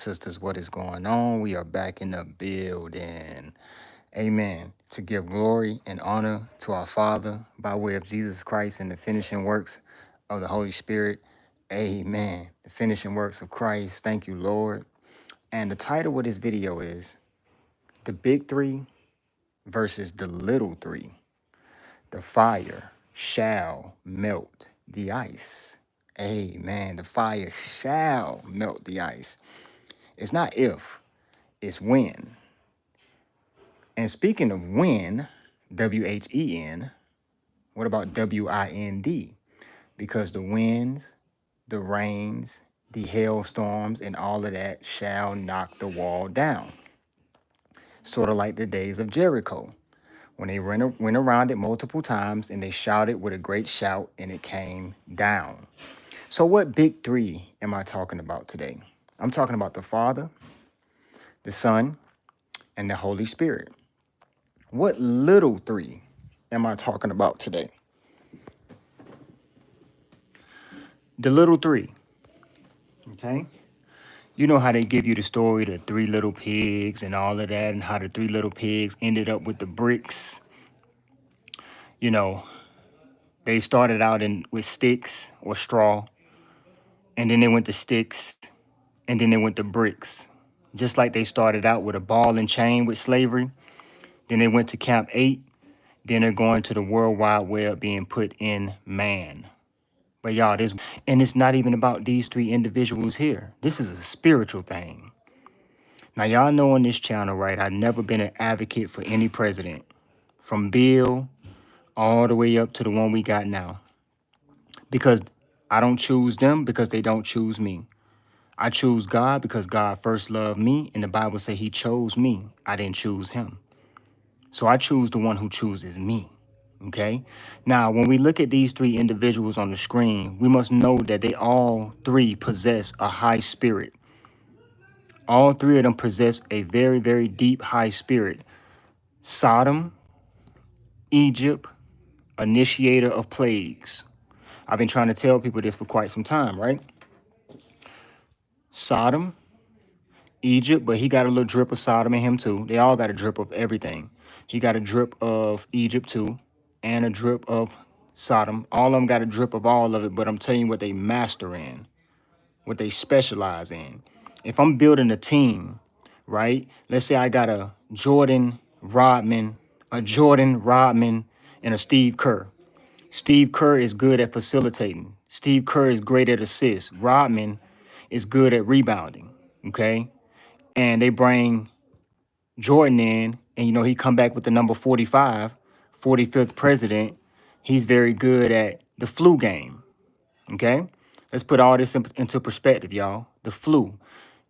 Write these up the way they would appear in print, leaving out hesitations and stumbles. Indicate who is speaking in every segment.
Speaker 1: sisters, what is going on? We are back in the building. Amen. To give glory and honor to our Father by way of Jesus Christ and the finishing works of the Holy Spirit. Amen. The finishing works of Christ. Thank you, Lord. And the title of this video is The Big Three versus the Little Three. The fire shall melt the ice. Amen. The fire shall melt the ice. It's not if, it's when. And speaking of when, WHEN, what about WIND? Because the winds, the rains, the hailstorms, and all of that shall knock the wall down. Sort of like the days of Jericho, when they went around it multiple times and they shouted with a great shout and it came down. So, what big three am I talking about today? I'm talking about the Father, the Son, and the Holy Spirit. What little three am I talking about today? The little three, okay? You know how they give you the story, the three little pigs and all of that, and how the three little pigs ended up with the bricks. You know, they started out with sticks or straw, and then they went to sticks, and then they went to bricks. Just like they started out with a ball and chain with slavery, then they went to Camp 8, then they're going to the World Wide Web being put in man. But y'all, and it's not even about these three individuals here. This is a spiritual thing. Now, y'all know on this channel, right, I've never been an advocate for any president, from Bill all the way up to the one we got now. Because I don't choose them because they don't choose me. I choose God because God first loved me, and the Bible says he chose me. I didn't choose him. So I choose the one who chooses me. Okay. Now, when we look at these three individuals on the screen, we must know that they all three possess a high spirit. All three of them possess a very, very deep high spirit. Sodom, Egypt, initiator of plagues. I've been trying to tell people this for quite some time, right? Sodom, Egypt, but he got a little drip of Sodom in him too. They all got a drip of everything. He got a drip of Egypt too, and a drip of Sodom. All of them got a drip of all of it, but I'm telling you what they master in, what they specialize in. If I'm building a team, right? Let's say I got a Jordan Rodman, and a Steve Kerr. Steve Kerr is good at facilitating. Steve Kerr is great at assists. Rodman is good at rebounding, okay? And they bring Jordan in, and he come back with the number 45, 45th president. He's very good at the flu game, okay? Let's put all this into perspective, y'all. The flu.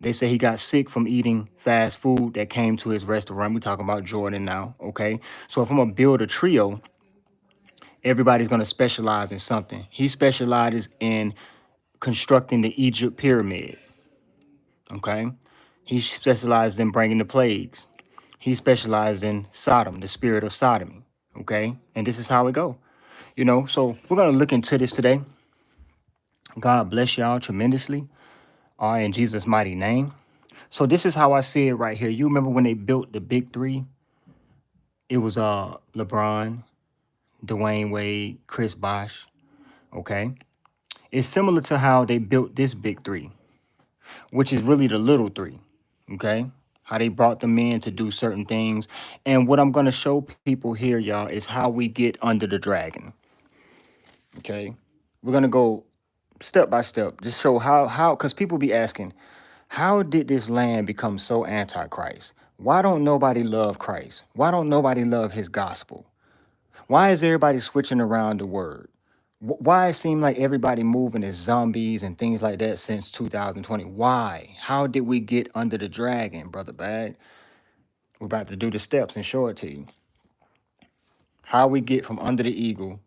Speaker 1: They say he got sick from eating fast food that came to his restaurant. We're talking about Jordan now, okay? So if I'm going to build a trio, everybody's going to specialize in something. He specializes in constructing the Egypt pyramid, okay? He specializes in bringing the plagues. He specialized in Sodom, the spirit of sodomy, okay? And this is how it go, So we're going to look into this today. God bless y'all tremendously, in Jesus' mighty name. So this is how I see it right here. You remember when they built the big three? It was LeBron, Dwayne Wade, Chris Bosh, okay? It's similar to how they built this big three, which is really the little three, okay? How they brought them in to do certain things. And what I'm going to show people here, y'all, is how we get under the dragon, okay? We're going to go step by step, just show how, because people be asking, how did this land become so anti-Christ? Why don't nobody love Christ? Why don't nobody love his gospel? Why is everybody switching around the word? Why it seem like everybody moving as zombies and things like that since 2020? Why? How did we get under the dragon, Brother Bag? We're about to do the steps and show it to you. How we get from under the eagle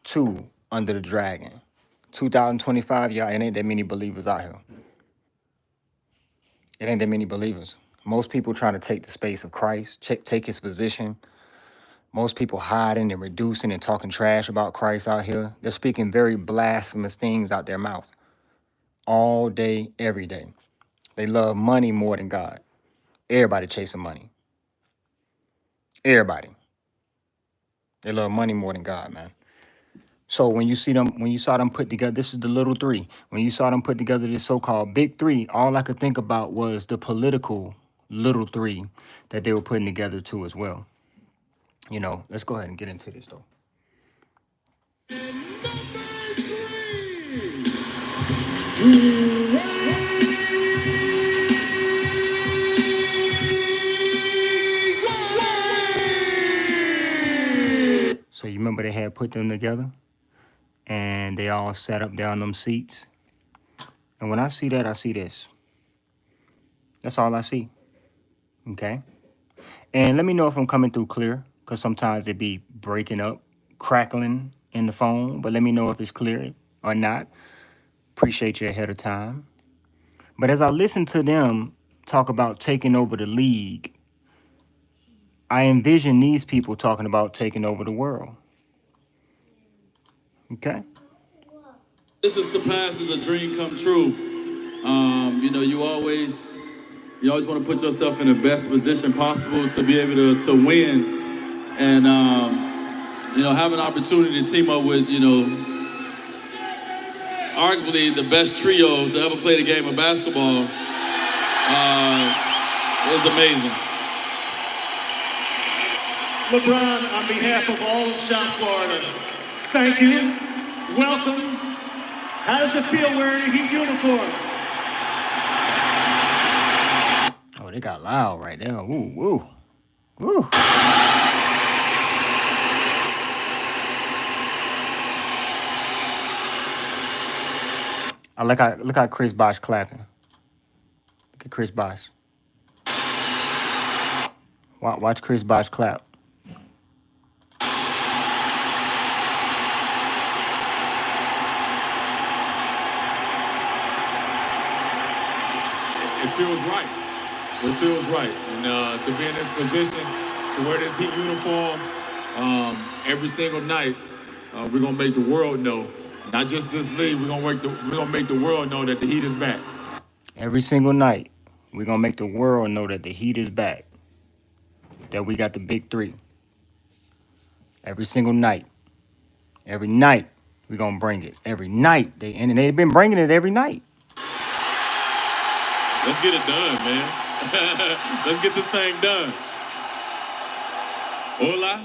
Speaker 1: to under the dragon. 2025, y'all, it ain't that many believers out here. It ain't that many believers. Most people trying to take the space of Christ, take his position. Most people hiding and reducing and talking trash about Christ out here. They're speaking very blasphemous things out their mouth all day, every day. They love money more than God. Everybody chasing money. Everybody. They love money more than God, man. So when you saw them put together, this is the little three. When you saw them put together this so-called big three, all I could think about was the political little three that they were putting together too as well. You know, let's go ahead and get into this though. So you remember they had put them together and they all sat up down them seats. And when I see that, I see this. That's all I see. Okay. And let me know if I'm coming through clear, because sometimes it be breaking up, crackling in the phone. But let me know if it's clear or not. Appreciate you ahead of time. But as I listen to them talk about taking over the league, I envision these people talking about taking over the world. Okay?
Speaker 2: This is surpasses a dream come true. You know, you always want to put yourself in the best position possible to be able to win. And, have an opportunity to team up with, arguably the best trio to ever play the game of basketball is amazing.
Speaker 3: LeBron, on behalf of all of South Florida, thank you. Welcome. How does it feel wearing a Heat uniform?
Speaker 1: Oh, they got loud right there. Ooh, woo, woo. I look how Chris Bosh clapping. Look at Chris Bosh. Watch Chris Bosh clap.
Speaker 2: It feels right. It feels right. And to be in this position, to wear this Heat uniform every single night, we're gonna make the world know. Not just this league. We're gonna make the world know that the Heat is back.
Speaker 1: Every single night, we're going to make the world know that the Heat is back. That we got the big three. Every single night. Every night, we're going to bring it. Every night. And they've been bringing it every night.
Speaker 2: Let's get it done, man. Let's get this thing done. Hola.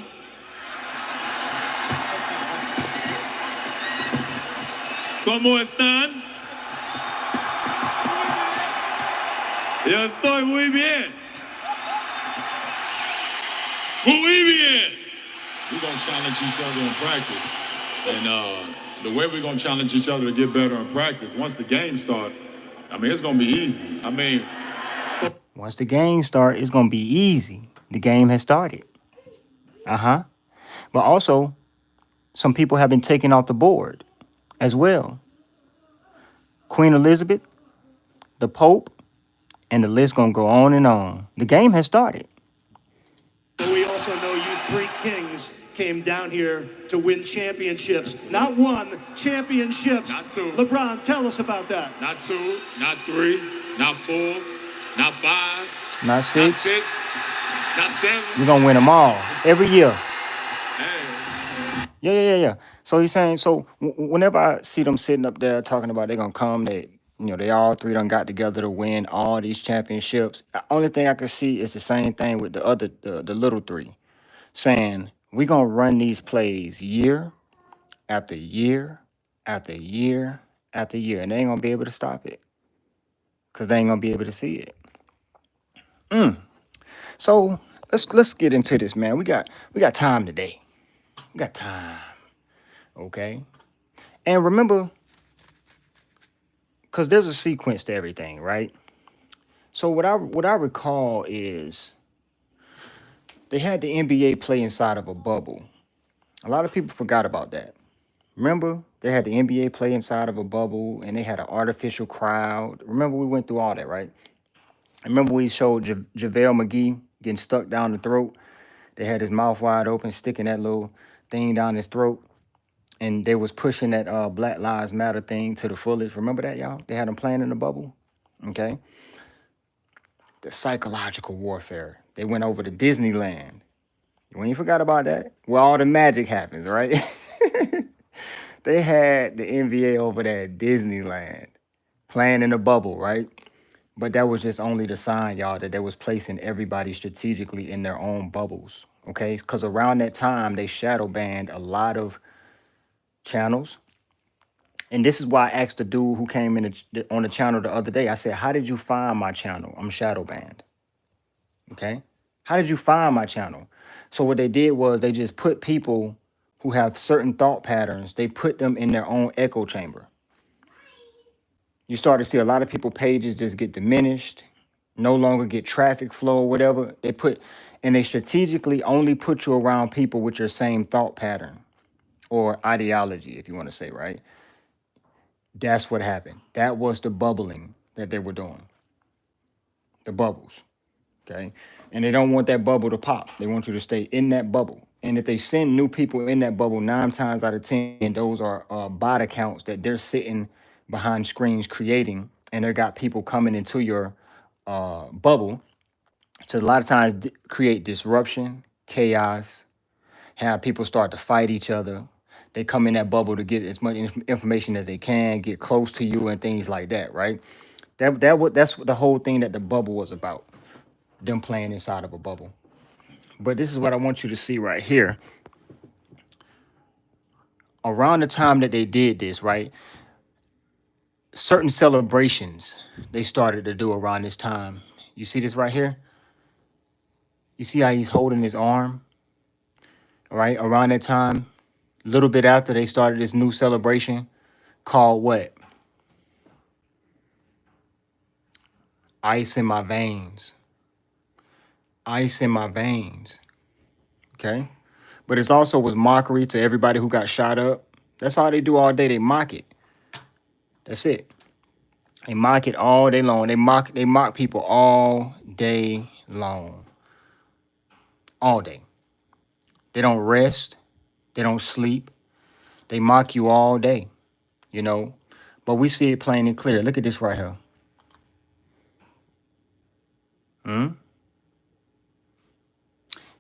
Speaker 2: ¿Cómo están? Yo estoy muy bien. Muy bien. We're going to challenge each other in practice. And the way we're going to challenge each other to get better in practice, once the game starts, it's going to be easy.
Speaker 1: Once the game starts, it's going to be easy. The game has started. Uh-huh. But also, some people have been taken off the board as well. Queen Elizabeth, the Pope, and the list going to go on and on. The game has started.
Speaker 3: We also know you three kings came down here to win championships. Not one, championships.
Speaker 2: Not two.
Speaker 3: LeBron, tell us about that.
Speaker 2: Not two, not three, not four, not five,
Speaker 1: Not six.
Speaker 2: not six, not seven.
Speaker 1: We're going to win them all every year.
Speaker 2: Hey.
Speaker 1: Yeah. So he's saying, so whenever I see them sitting up there talking about they're going to come, they all three done got together to win all these championships. The only thing I can see is the same thing with the little three, saying we're going to run these plays year after year after year after year, and they ain't going to be able to stop it because they ain't going to be able to see it. So let's get into this, man. We got time today. We got time. Okay. And remember, because there's a sequence to everything, right? So what I recall is they had the NBA play inside of a bubble. A lot of people forgot about that. Remember, they had the NBA play inside of a bubble and they had an artificial crowd. Remember, we went through all that, right? I remember we showed JaVale McGee getting stuck down the throat. They had his mouth wide open, sticking that little thing down his throat. And they was pushing that Black Lives Matter thing to the fullest. Remember that, y'all? They had them playing in the bubble. Okay. The psychological warfare. They went over to Disneyland. You ain't forgot about that? Where all the magic happens, right? They had the NBA over there at Disneyland playing in a bubble, right? But that was just only the sign, y'all, that they was placing everybody strategically in their own bubbles. Okay, because around that time they shadow banned a lot of channels. And this is why I asked the dude who came in on the channel the other day. I said, "How did you find my channel? I'm shadow banned." Okay, how did you find my channel? So what they did was they just put people who have certain thought patterns. They put them in their own echo chamber. You start to see a lot of people pages just get diminished, no longer get traffic flow or whatever. And they strategically only put you around people with your same thought pattern or ideology, if you want to say, right? That's what happened. That was the bubbling that they were doing. The bubbles. Okay. And they don't want that bubble to pop. They want you to stay in that bubble. And if they send new people in that bubble, 9 times out of 10, those are bot accounts that they're sitting behind screens creating, and they got people coming into your bubble to a lot of times create disruption, chaos, have people start to fight each other. They come in that bubble to get as much information as they can, get close to you, and things like that, right? That's what the whole thing that the bubble was about. Them playing inside of a bubble. But this is what I want you to see right here. Around the time that they did this, right? Certain celebrations they started to do around this time. You see this right here? You see how he's holding his arm? All right, around that time, a little bit after they started this new celebration called what? Ice in my veins. Ice in my veins. Okay? But it's also was mockery to everybody who got shot up. That's all they do all day. They mock it. That's it. They mock it all day long. They mock people all day long. All day. They don't rest. They don't sleep. They mock you all day, you know. But we see it plain and clear. Look at this right here.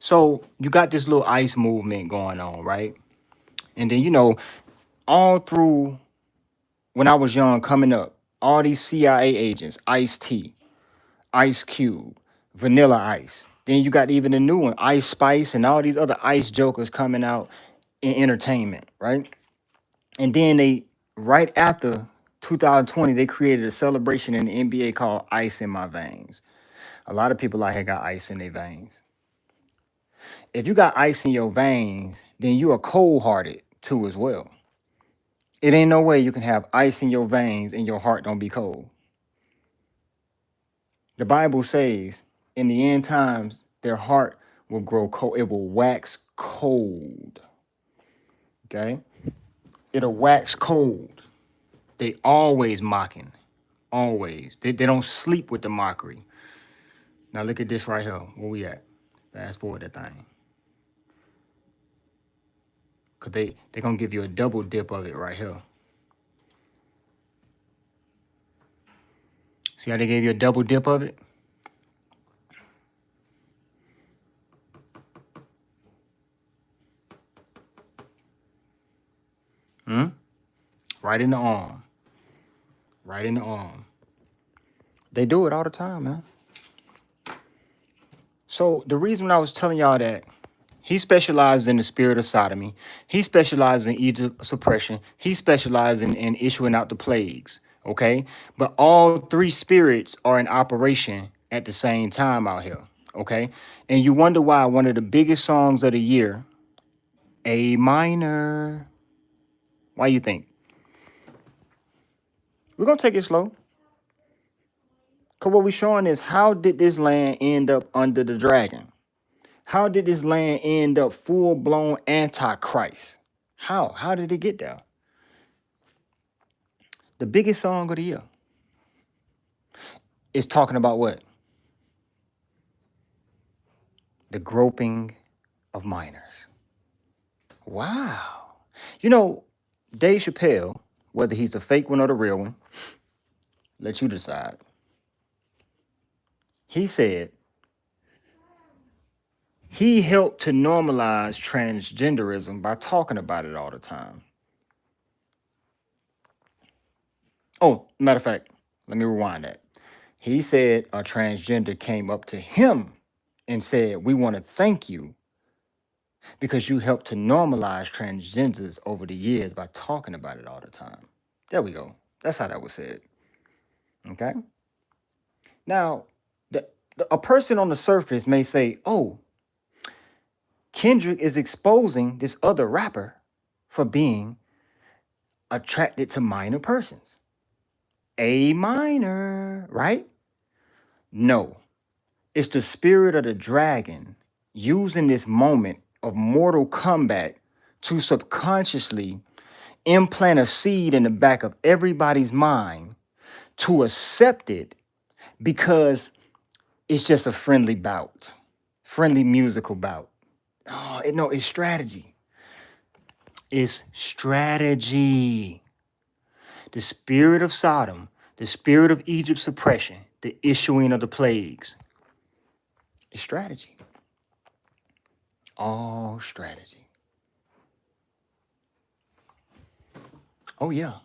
Speaker 1: So you got this little ICE movement going on, right? And then, all through when I was young coming up, all these CIA agents, Ice T, Ice Cube, Vanilla Ice. Then you got even the new one, Ice Spice, and all these other Ice Jokers coming out in entertainment, right? And then right after 2020, they created a celebration in the NBA called Ice in My Veins. A lot of people out here got ice in their veins. If you got ice in your veins, then you are cold-hearted too as well. It ain't no way you can have ice in your veins and your heart don't be cold. The Bible says in the end times, their heart will grow cold. It will wax cold. Okay? It'll wax cold. They always mocking. Always. They don't sleep with the mockery. Now look at this right here. Where we at? Fast forward that thing. Cause they gonna give you a double dip of it right here. See how they gave you a double dip of it? Right in the arm. Right in the arm. They do it all the time, man. So the reason I was telling y'all that he specializes in the spirit of sodomy. He specializes in Egypt suppression. He specializes in issuing out the plagues. Okay? But all three spirits are in operation at the same time out here. Okay? And you wonder why one of the biggest songs of the year, A minor. Why you think? We're gonna take it slow. Cause what we're showing is how did this land end up under the dragon? How did this land end up full-blown antichrist? How? How did it get there? The biggest song of the year is talking about what? The groping of minors. Wow. Dave Chappelle, whether he's the fake one or the real one, let you decide. He said he helped to normalize transgenderism by talking about it all the time. Oh, matter of fact, let me rewind that. He said a transgender came up to him and said, "We want to thank you because you helped to normalize transgenders over the years by talking about it all the time." There we go. That's how that was said. Okay. Now, a person on the surface may say, "Oh, Kendrick is exposing this other rapper for being attracted to minor persons." A minor, right? No. It's the spirit of the dragon using this moment of mortal combat to subconsciously implant a seed in the back of everybody's mind to accept it because it's just a friendly bout, friendly musical bout. Oh, no, it's strategy. It's strategy. The spirit of Sodom, the spirit of Egypt's oppression, the issuing of the plagues. It's strategy. All strategy. Oh, yeah.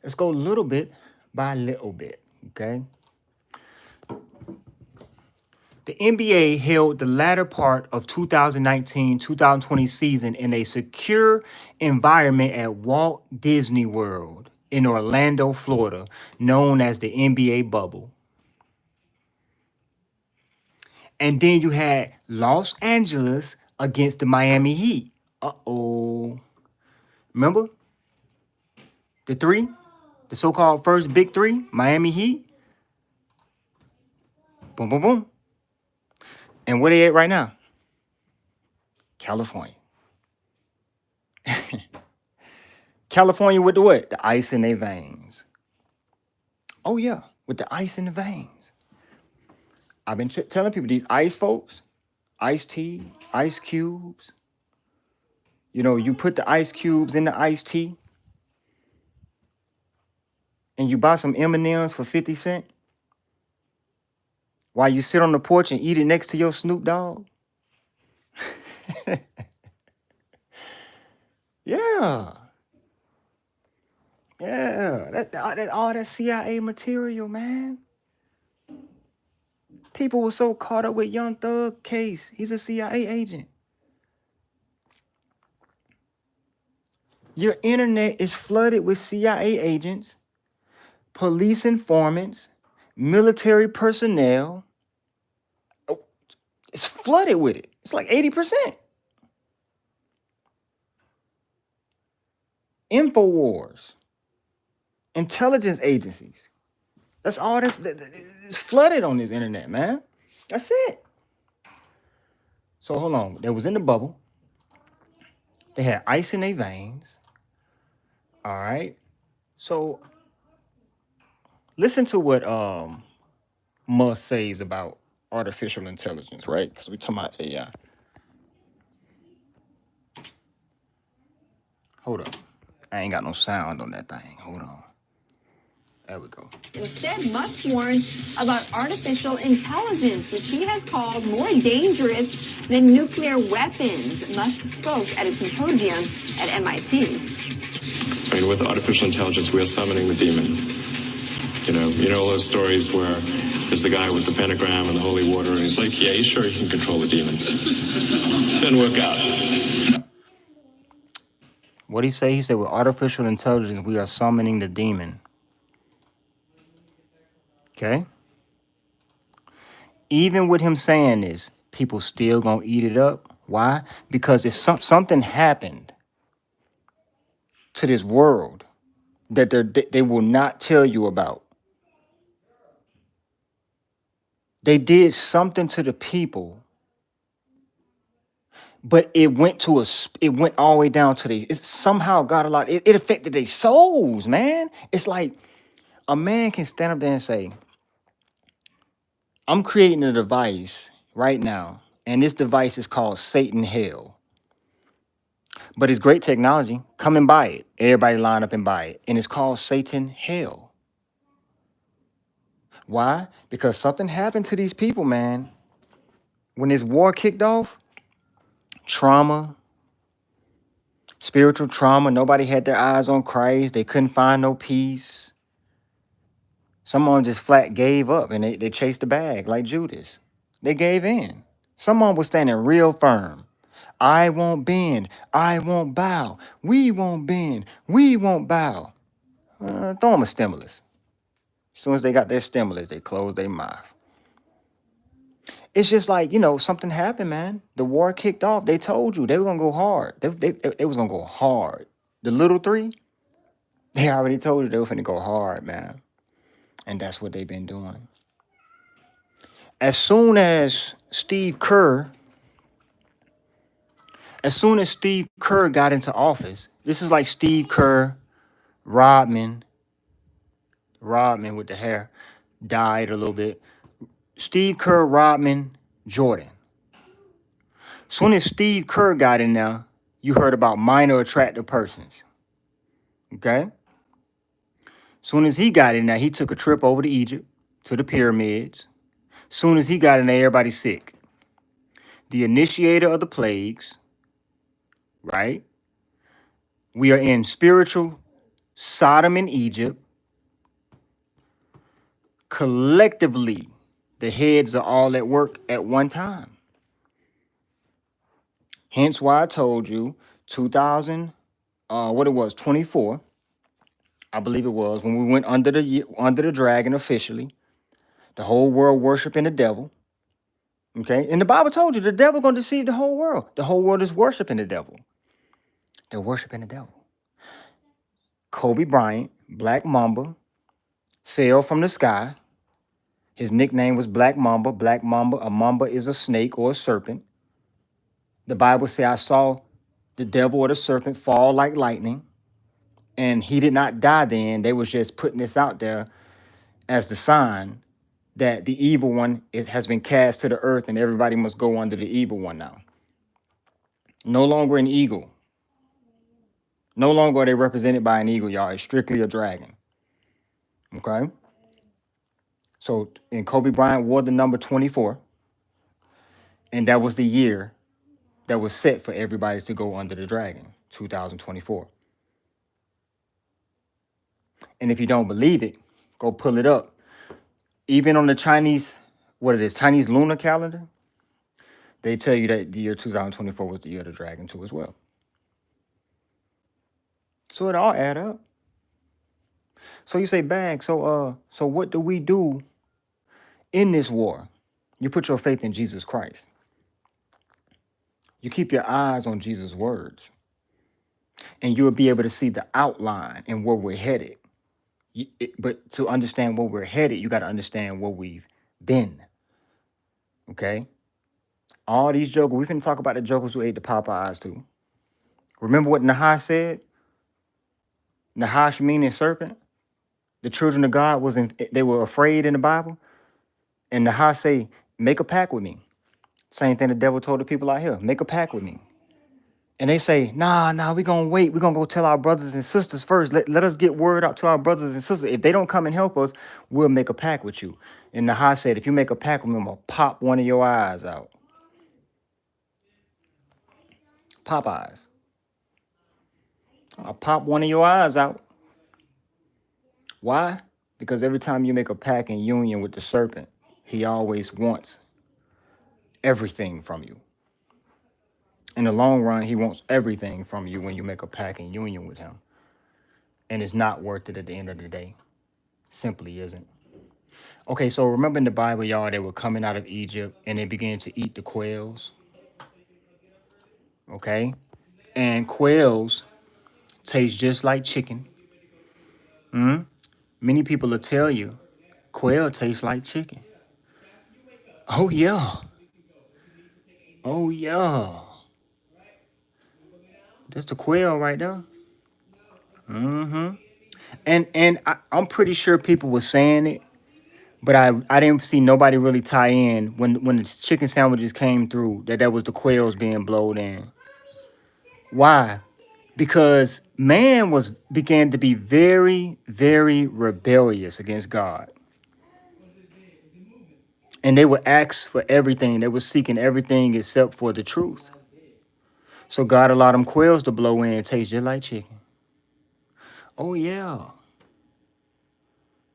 Speaker 1: Let's go little bit by little bit, okay? The NBA held the latter part of 2019-2020 season in a secure environment at Walt Disney World in Orlando, Florida, known as the NBA bubble. And then you had Los Angeles against the Miami Heat. Uh-oh. Remember? The three? The so-called first big three? Miami Heat. Boom, boom, boom. And where they at right now? California. California with the what? The ice in their veins. Oh, yeah. With the ice in the veins. I've been telling people, these ice folks, iced tea, ice cubes. You know, you put the ice cubes in the iced tea and you buy some M&Ms for 50 cents while you sit on the porch and eat it next to your Snoop Dogg. Yeah. Yeah. That all that CIA material, man. People were so caught up with Young Thug case. He's a CIA agent. Your internet is flooded with CIA agents, police informants, military personnel. Oh, it's flooded with it. It's like 80%. InfoWars, intelligence agencies. That's all that's it's flooded on this internet, man. That's it. So hold on. They was in the bubble. They had ice in their veins. All right. So listen to what Musk says about artificial intelligence, right? Because we talking about AI. Hold up. I ain't got no sound on that thing. Hold on. There we go.
Speaker 4: Instead, Musk warned about artificial intelligence, which he has called more dangerous than nuclear weapons. Musk spoke at a symposium at MIT.
Speaker 5: I mean, with artificial intelligence, we are summoning the demon. You know those stories where there's the guy with the pentagram and the holy water, and he's like, yeah, he's sure he can control the demon. Didn't work out.
Speaker 1: What'd he say? He said, with artificial intelligence, we are summoning the demon. Okay? Even with him saying this, people still gonna eat it up. Why? Because it's something happened to this world that they will not tell you about. They did something to the people, but it went all the way down to it somehow got a lot. It affected their souls, man. It's like a man can stand up there and say, I'm creating a device right now, and this device is called Satan Hell. But it's great technology. Come and buy it. Everybody line up and buy it. And it's called Satan Hell. Why? Because something happened to these people, man. When this war kicked off, trauma, spiritual trauma, nobody had their eyes on Christ. They couldn't find no peace. Some of them just flat gave up and they chased the bag like Judas. They gave in. Someone was standing real firm. I won't bend. I won't bow. We won't bend. We won't bow. Throw them a stimulus. As soon as they got their stimulus, they closed their mouth. It's just like, something happened, man. The war kicked off. They told you they were going to go hard. They was going to go hard. The little three, they already told you they were going to go hard, man. And that's what they've been doing. As soon as Steve Kerr got into office, this is like Steve Kerr, Rodman with the hair, died a little bit. Steve Kerr, Rodman, Jordan. Soon as Steve Kerr got in there, you heard about minor attractive persons. Okay? Soon as he got in there, he took a trip over to Egypt, to the pyramids. Soon as he got in there, everybody's sick. The initiator of the plagues, right? We are in spiritual Sodom and Egypt. Collectively, the heads are all at work at one time. Hence why I told you 24, I believe it was, when we went under the dragon officially, the whole world worshiping the devil. Okay? And the Bible told you the devil going to deceive the whole world. The whole world is worshiping the devil. They're worshiping the devil. Kobe Bryant, Black Mamba, fell from the sky. His nickname was Black Mamba. Black Mamba, a mamba is a snake or a serpent. The Bible says, I saw the devil or the serpent fall like lightning. And he did not die then. They was just putting this out there as the sign that the evil one has been cast to the earth and everybody must go under the evil one now. No longer an eagle. No longer are they represented by an eagle, y'all. It's strictly a dragon. Okay? So, and Kobe Bryant wore the number 24. And that was the year that was set for everybody to go under the dragon, 2024. And if you don't believe it, go pull it up. Even on the Chinese lunar calendar, they tell you that the year 2024 was the year of the dragon too as well. So it all add up. So you say, Bag, so what do we do in this war? You put your faith in Jesus Christ. You keep your eyes on Jesus' words. And you'll be able to see the outline and where we're headed. But to understand where we're headed, you got to understand where we've been. Okay? All these jokers, we finna talk about the jokers who ate the Popeyes too. Remember what Nahash said? Nahash meaning serpent. The children of God they were afraid in the Bible. And Nahash say, make a pact with me. Same thing the devil told the people out here, make a pact with me. And they say, nah, we're going to wait. We're going to go tell our brothers and sisters first. Let us get word out to our brothers and sisters. If they don't come and help us, we'll make a pact with you. And Nahash said, if you make a pact with me, I'm going to pop one of your eyes out. Popeyes. I'll pop one of your eyes out. Why? Because every time you make a pact and union with the serpent, he always wants everything from you. In the long run, he wants everything from you when you make a pact and union with him. And it's not worth it at the end of the day. Simply isn't. Okay, so remember in the Bible, y'all, they were coming out of Egypt and they began to eat the quails. Okay? And quails taste just like chicken. Many people will tell you, quail tastes like chicken. Oh, yeah. Oh, yeah. That's the quail right there. And I'm pretty sure people were saying it, but I didn't see nobody really tie in when the chicken sandwiches came through that was the quails being blowed in. Why? Because man began to be very, very rebellious against God. And they would ask for everything. They were seeking everything except for the truth. So God allowed them quails to blow in and taste just like chicken. Oh, yeah.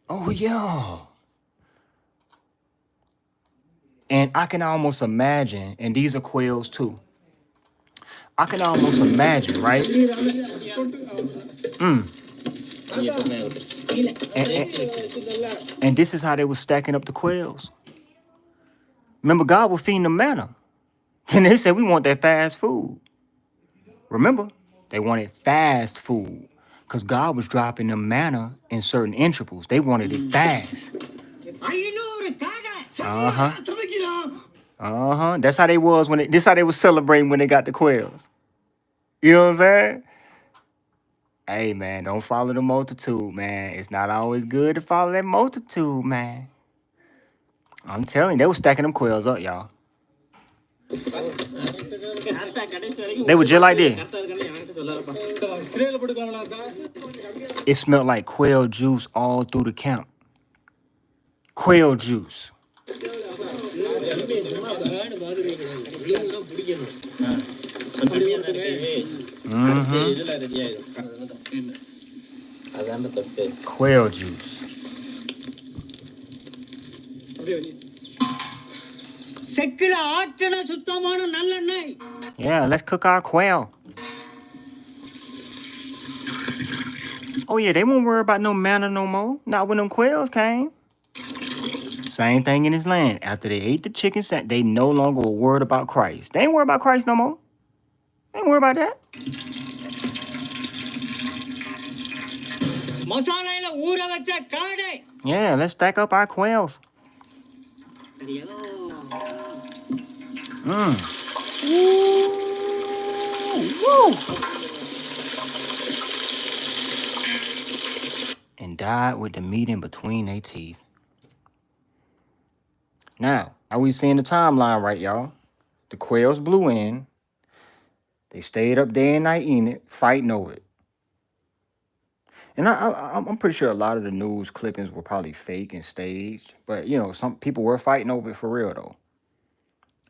Speaker 1: Oh, yeah. And I can almost imagine, and these are quails too. I can almost imagine, right? And this is how they were stacking up the quails. Remember, God was feeding them manna. And they said, we want that fast food. Remember, they wanted fast food because God was dropping them manna in certain intervals. They wanted it fast. That's how they was when this how they was celebrating when they got the quails. You know what I'm saying? Hey man, don't follow the multitude, man. It's not always good to follow that multitude, man. I'm telling you, they was stacking them quails up, y'all. They were just like this. It smelled like quail juice all through the camp. Quail juice. Quail juice. Yeah, let's cook our quail. Oh yeah, they won't worry about no manna no more. Not when them quails came. Same thing in this land. After they ate the chicken, they no longer were worried about Christ. They ain't worried about Christ no more. They ain't worried about that. Yeah, let's stack up our quails. Woo. And died with the meat in between their teeth. Now, are we seeing the timeline right, y'all? The quails blew in. They stayed up day and night eating it, fighting over it. And I'm pretty sure a lot of the news clippings were probably fake and staged. But, you know, some people were fighting over it for real, though.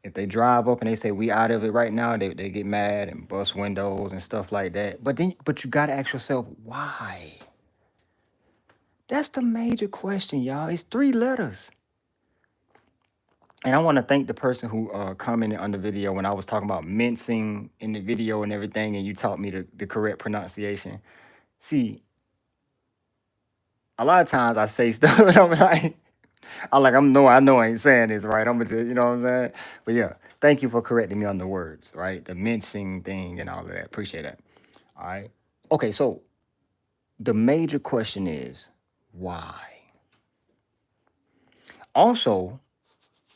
Speaker 1: If they drive up and they say, we out of it right now, they get mad and bust windows and stuff like that. But you got to ask yourself, why? That's the major question, y'all. It's 3 letters. And I want to thank the person who commented on the video when I was talking about mincing in the video and everything, and you taught me the correct pronunciation. See, a lot of times I say stuff and I know I ain't saying this right. I'm just, you know what I'm saying? But yeah, thank you for correcting me on the words, right? The mincing thing and all of that. Appreciate that. All right. Okay, so the major question is why? Also,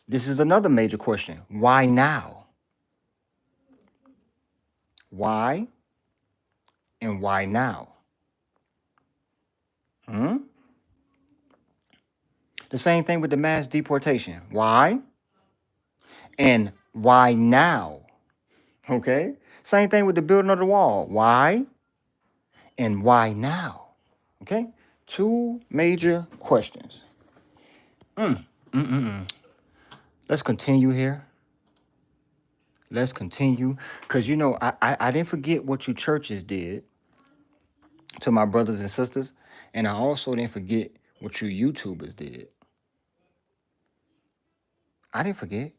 Speaker 1: this is another major question. Why now? Why and why now? The same thing with the mass deportation. Why? And why now? Okay? Same thing with the building of the wall. Why? And why now? Okay? 2 major questions. Let's continue here. Let's continue. Because, you know, I didn't forget what you churches did to my brothers and sisters. And I also didn't forget what you YouTubers did. I didn't forget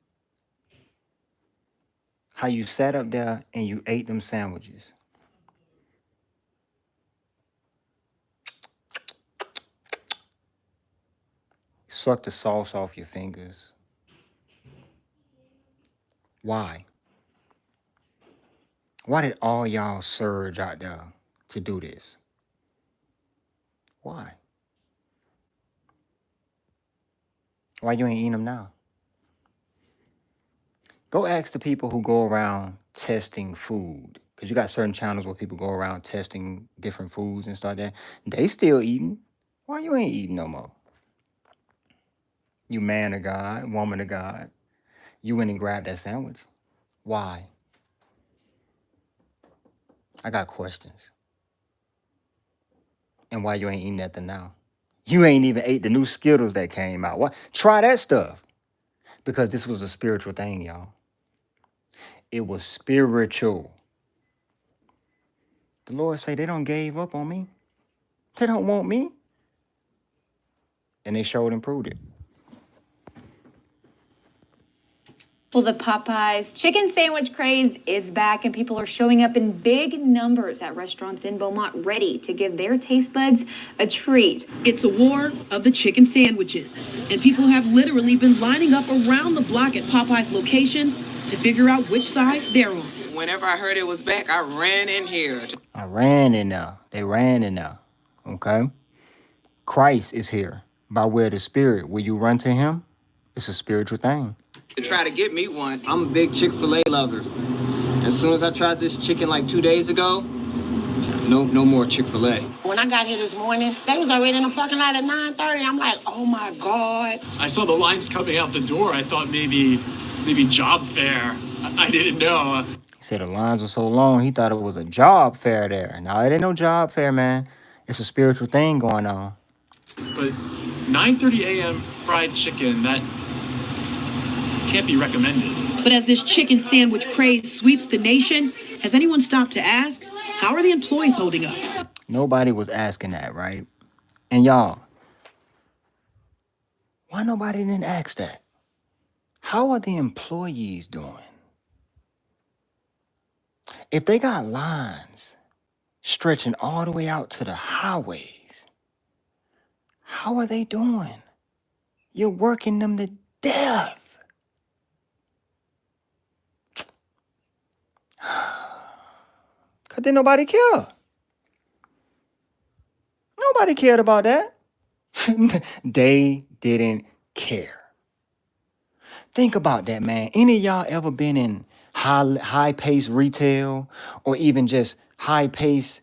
Speaker 1: how you sat up there and you ate them sandwiches. Suck the sauce off your fingers. Why? Why did all y'all surge out there to do this? Why? Why you ain't eating them now? Go ask the people who go around testing food. Because you got certain channels where people go around testing different foods and stuff like that. They still eating. Why you ain't eating no more? You man of God, woman of God. You went and grabbed that sandwich. Why? I got questions. And why you ain't eating nothing now? You ain't even ate the new Skittles that came out. What? Try that stuff. Because this was a spiritual thing, y'all. It was spiritual. The Lord say they don't gave up on me. They don't want me. And they showed and proved it.
Speaker 4: Well, the Popeyes chicken sandwich craze is back, and people are showing up in big numbers at restaurants in Beaumont ready to give their taste buds a treat.
Speaker 6: It's a war of the chicken sandwiches, and people have literally been lining up around the block at Popeye's locations to figure out which side they're on.
Speaker 7: Whenever I heard it was back, I ran in here.
Speaker 1: I ran in there. They ran in there. Okay? Christ is here. By way of the Spirit. Will you run to him? It's a spiritual thing.
Speaker 7: To try to get me one.
Speaker 8: I'm a big Chick-fil-A lover. As soon as I tried this chicken like 2 days ago, no more Chick-fil-A.
Speaker 9: When I got here this morning, they was already in the parking lot at 9:30. I'm like, oh my God.
Speaker 10: I saw the lines coming out the door. I thought maybe job fair. I didn't know.
Speaker 1: He said the lines were so long, he thought it was a job fair there. No, it ain't no job fair, man. It's a spiritual thing going on.
Speaker 10: But 9:30 a.m. fried chicken, that can't be recommended.
Speaker 6: But as this chicken sandwich craze sweeps the nation, has anyone stopped to ask, how are the employees holding up?
Speaker 1: Nobody was asking that, right? And y'all, why nobody didn't ask that? How are the employees doing? If they got lines stretching all the way out to the highways, how are they doing? You're working them to death. Because didn't nobody care. Nobody cared about that. They didn't care. Think about that, man. Any of y'all ever been in high-paced retail or even just high-paced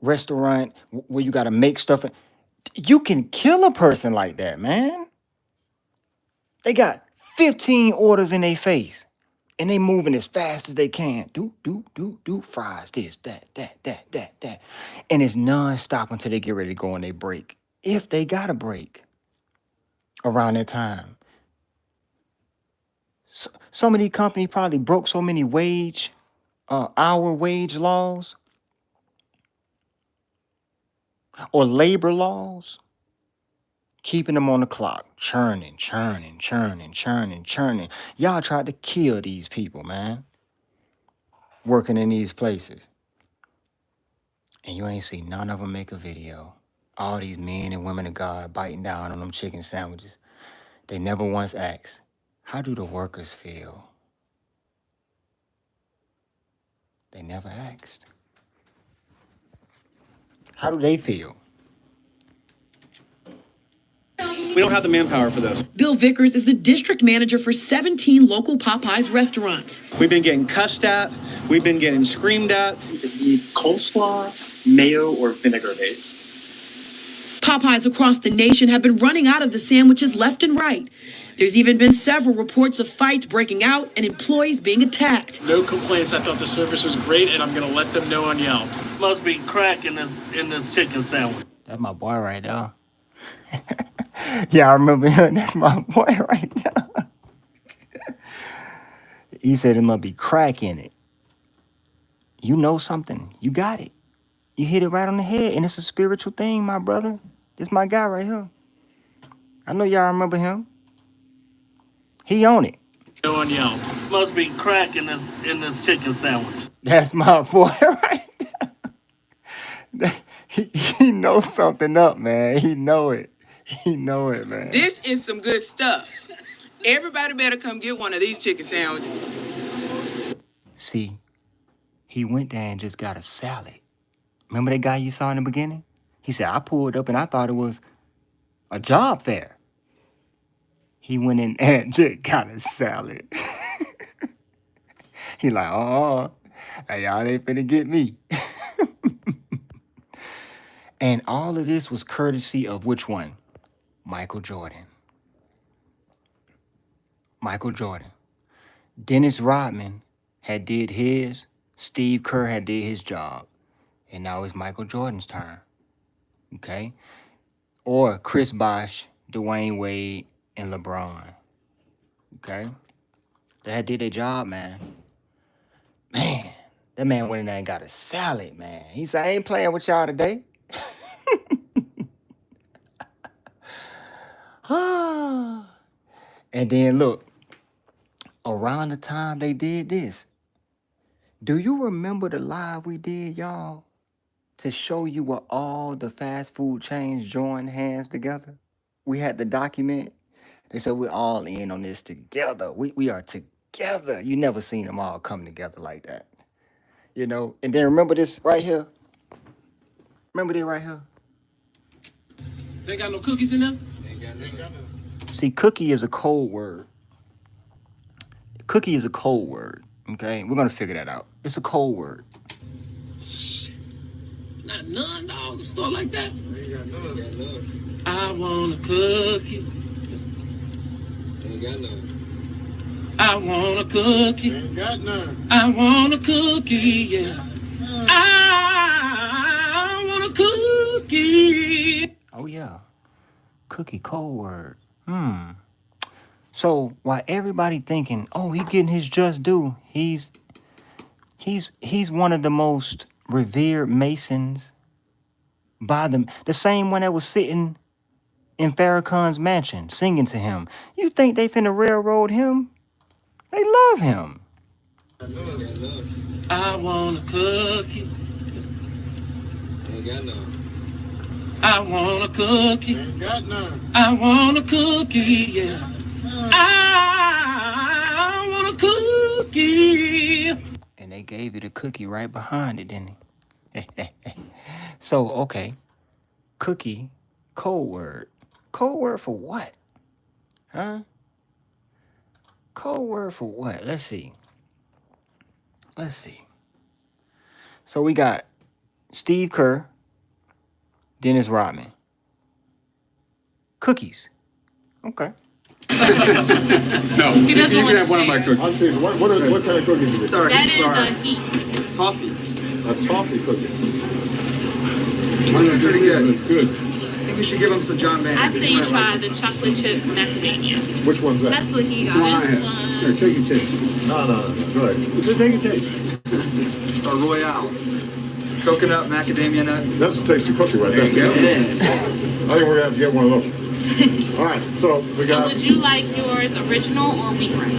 Speaker 1: restaurant where you got to make stuff? You can kill a person like that, man. They got 15 orders in their face. And they moving as fast as they can. Do, fries, this, that. And it's non-stop until they get ready to go on their break. If they got a break around that time. Some of these companies probably broke so many hour wage laws or labor laws, keeping them on the clock, churning. Y'all tried to kill these people, man, working in these places. And you ain't see none of them make a video. All these men and women of God biting down on them chicken sandwiches. They never once asked, how do the workers feel? They never asked. How do they feel?
Speaker 3: We don't have the manpower for this.
Speaker 6: Bill Vickers is the district manager for 17 local Popeyes restaurants.
Speaker 3: We've been getting cussed at. We've been getting screamed at.
Speaker 11: Is the coleslaw mayo or vinegar based?
Speaker 6: Popeyes across the nation have been running out of the sandwiches left and right. There's even been several reports of fights breaking out and employees being attacked.
Speaker 10: No complaints. I thought the service was great, and I'm going to let them know on Yelp.
Speaker 11: Must be crack in this chicken sandwich.
Speaker 1: That's my boy right there. Yeah, I remember him. That's my boy right there. He said it must be crack in it. You know something. You got it. You hit it right on the head, and it's a spiritual thing, my brother. This my guy right here. I know y'all remember him. He on it.
Speaker 11: No on Yelp. Must be crack in this chicken sandwich.
Speaker 1: That's my boy right there. He knows something up, man. He know it. He know it, man.
Speaker 7: This is some good stuff. Everybody better come get one of these chicken sandwiches.
Speaker 1: See, he went there and just got a salad. Remember that guy you saw in the beginning? He said, I pulled up and I thought it was a job fair. He went in and just got a salad. He like, hey, y'all ain't finna get me. And all of this was courtesy of which one? Michael Jordan. Michael Jordan. Dennis Rodman had did his. Steve Kerr had did his job. And now it's Michael Jordan's turn. Okay? Or Chris Bosh, Dwayne Wade, and LeBron. Okay? They had did their job, man. Man, that man went in there and got a salad, man. He said, I ain't playing with y'all today. And then look, around the time they did this, do you remember the live we did, y'all? To show you what all the fast food chains joined hands together? We had the document. They said we're all in on this together. We are together. You never seen them all come together like that. You know? And then remember this right here? Remember this right here?
Speaker 2: They got no cookies in there?
Speaker 1: See, cookie is a code word. Cookie is a code word. Okay? We're gonna figure that out. It's a code word.
Speaker 2: Not none, dog. A store like that. I want a cookie.
Speaker 8: Ain't got none.
Speaker 2: I want a cookie.
Speaker 3: Ain't got none.
Speaker 2: I want a cookie, yeah. I want a cookie.
Speaker 1: Oh yeah. Cookie code word. So while everybody thinking, oh, he getting his just due, he's one of the most revered Masons by them. The same one that was sitting in Farrakhan's mansion singing to him. You think they finna railroad him? They love him.
Speaker 2: I want a cookie.
Speaker 8: Ain't got none.
Speaker 2: I want a cookie.
Speaker 3: Ain't got none.
Speaker 2: I want a cookie, yeah. I want a cookie.
Speaker 1: And they gave you the cookie right behind it, didn't they? So, okay. Cookie, code word. Code word for what? Huh? Code word for what? Let's see. So we got Steve Kerr, Dennis Rodman. Cookies. Okay.
Speaker 5: No,
Speaker 12: He doesn't
Speaker 5: you
Speaker 12: want
Speaker 5: can have one of my cookies.
Speaker 3: I'm serious. What kind of cookies is it?
Speaker 5: Sorry,
Speaker 12: That is
Speaker 5: sorry.
Speaker 12: a heat.
Speaker 8: Toffee.
Speaker 3: A toffee cookie.
Speaker 5: That's pretty good.
Speaker 3: It's good.
Speaker 8: I think we should give him some John Mayer.
Speaker 12: I say you try the chocolate chip macadamia.
Speaker 3: Which one's that?
Speaker 12: That's what he got.
Speaker 5: One I
Speaker 12: This
Speaker 5: have.
Speaker 12: one.
Speaker 5: Here, take a taste.
Speaker 3: No. Go ahead. Just take a taste.
Speaker 8: A Royale. Coconut macadamia nut.
Speaker 3: That's a tasty cookie right there.
Speaker 8: Yeah.
Speaker 3: I think we're gonna have to get one of those. All right. So we got.
Speaker 12: Would you like yours original or wheat bread?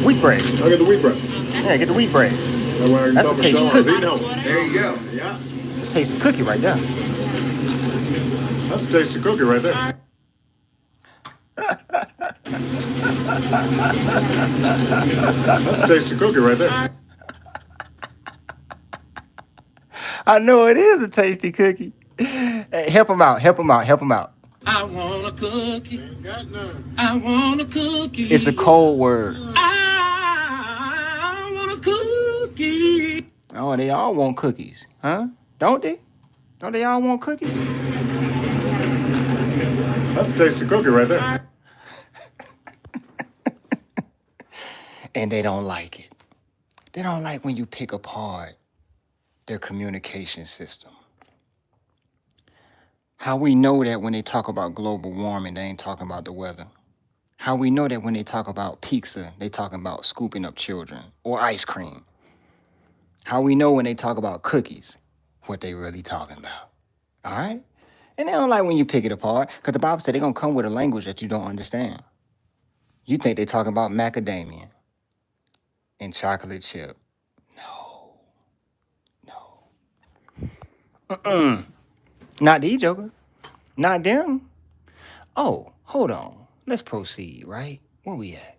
Speaker 1: Wheat bread.
Speaker 3: I'll get the wheat bread.
Speaker 1: Yeah, get the wheat bread.
Speaker 3: That way I can
Speaker 1: That's a
Speaker 3: double
Speaker 1: tasty
Speaker 3: show
Speaker 1: cookie.
Speaker 3: I was eating healthy.
Speaker 8: There you go.
Speaker 3: Yeah.
Speaker 1: It's a tasty cookie right there.
Speaker 3: That's a tasty cookie right there. That's a tasty cookie right there.
Speaker 1: I know it is a tasty cookie. Hey, help him out.
Speaker 2: I want a cookie.
Speaker 3: Ain't got none.
Speaker 2: I want a cookie.
Speaker 1: It's a cold word.
Speaker 2: I want a cookie.
Speaker 1: Oh, they all want cookies, huh? Don't they? Don't they all want cookies?
Speaker 3: That's a tasty cookie right there.
Speaker 1: And they don't like it. They don't like when you pick apart their communication system. How we know that when they talk about global warming, they ain't talking about the weather. How we know that when they talk about pizza, they talking about scooping up children or ice cream. How we know when they talk about cookies, what they really talking about. All right? And they don't like when you pick it apart, because the Bible said they're going to come with a language that you don't understand. You think they're talking about macadamia and chocolate chip. No. Not these joker. Not them. Oh, hold on. Let's proceed, right? Where we at?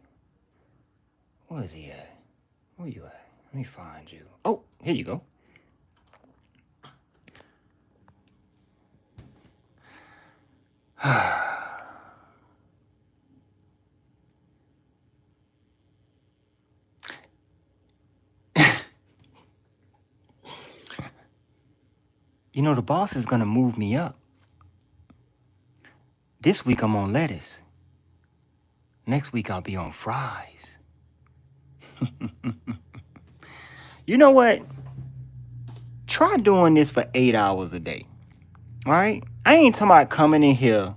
Speaker 1: Where is he at? Where you at? Let me find you. Oh, here you go. You know, the boss is going to move me up. This week I'm on lettuce. Next week I'll be on fries. You know what? Try doing this for 8 hours a day. All right? I ain't talking about coming in here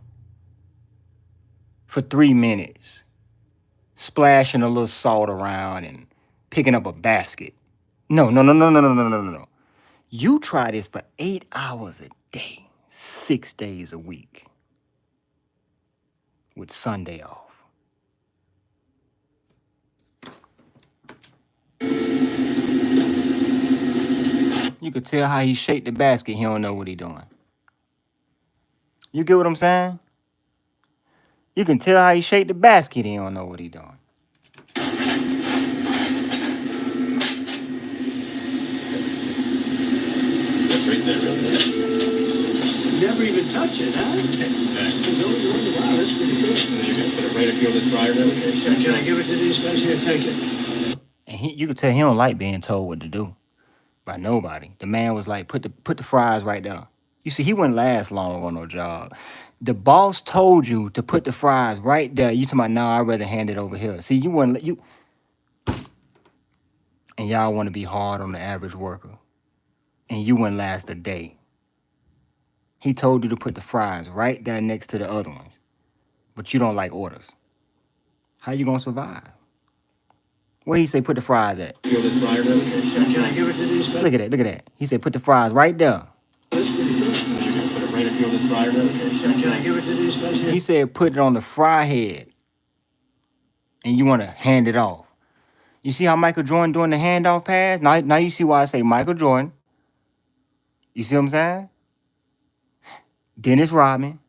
Speaker 1: for 3 minutes, splashing a little salt around and picking up a basket. No, no, no, no, no, no, no, no, no, no. You try this for 8 hours a day, 6 days a week, with Sunday off. You could tell how he shaped the basket. He don't know what he doing. You get what I'm saying? You can tell how he shaped the basket. He don't know what he doing.
Speaker 3: Never even touch it, huh? Wow, that's pretty good.
Speaker 5: You're going to put it right up here on this fryer then?
Speaker 3: Can I give it to these guys here? Take it.
Speaker 1: And you could tell he don't like being told what to do by nobody. The man was like, put the fries right there. You see, he wouldn't last long on no job. The boss told you to put the fries right there. You talking about, nah, I'd rather hand it over here. See, you wouldn't let you. And y'all want to be hard on the average worker. And you wouldn't last a day. He told you to put the fries right there next to the other ones. But you don't like orders. How you gonna survive? Where he say put the fries at?
Speaker 3: Can I give it to these guys?
Speaker 1: Look at that, look at that. He said put the fries right there.
Speaker 3: That's pretty good.
Speaker 5: Put it right up here on this fryer then?
Speaker 3: Can I give it to these guys here?
Speaker 1: He said put it on the fry head. And you want to hand it off. You see how Michael Jordan doing the handoff pass? Now you see why I say Michael Jordan. You see what I'm saying? Dennis Rodman.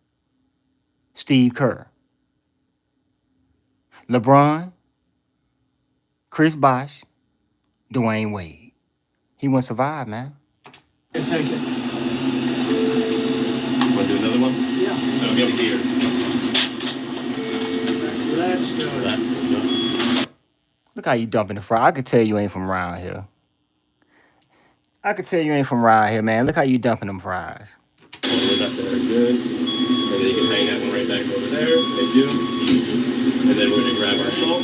Speaker 1: Steve Kerr. LeBron. Chris Bosh. Dwayne Wade. He wouldn't survive, man.
Speaker 3: Take it.
Speaker 5: Want to do another one?
Speaker 3: Yeah.
Speaker 5: So I'll give it here.
Speaker 3: Let's do it.
Speaker 1: Look how you dumping the fry. I could tell you ain't from around here. I could tell you ain't from around here, man. Look how you dumping them fries.
Speaker 5: Those up there are good. And then you can hang that one right back over there. Thank you. And then we're going to grab our salt.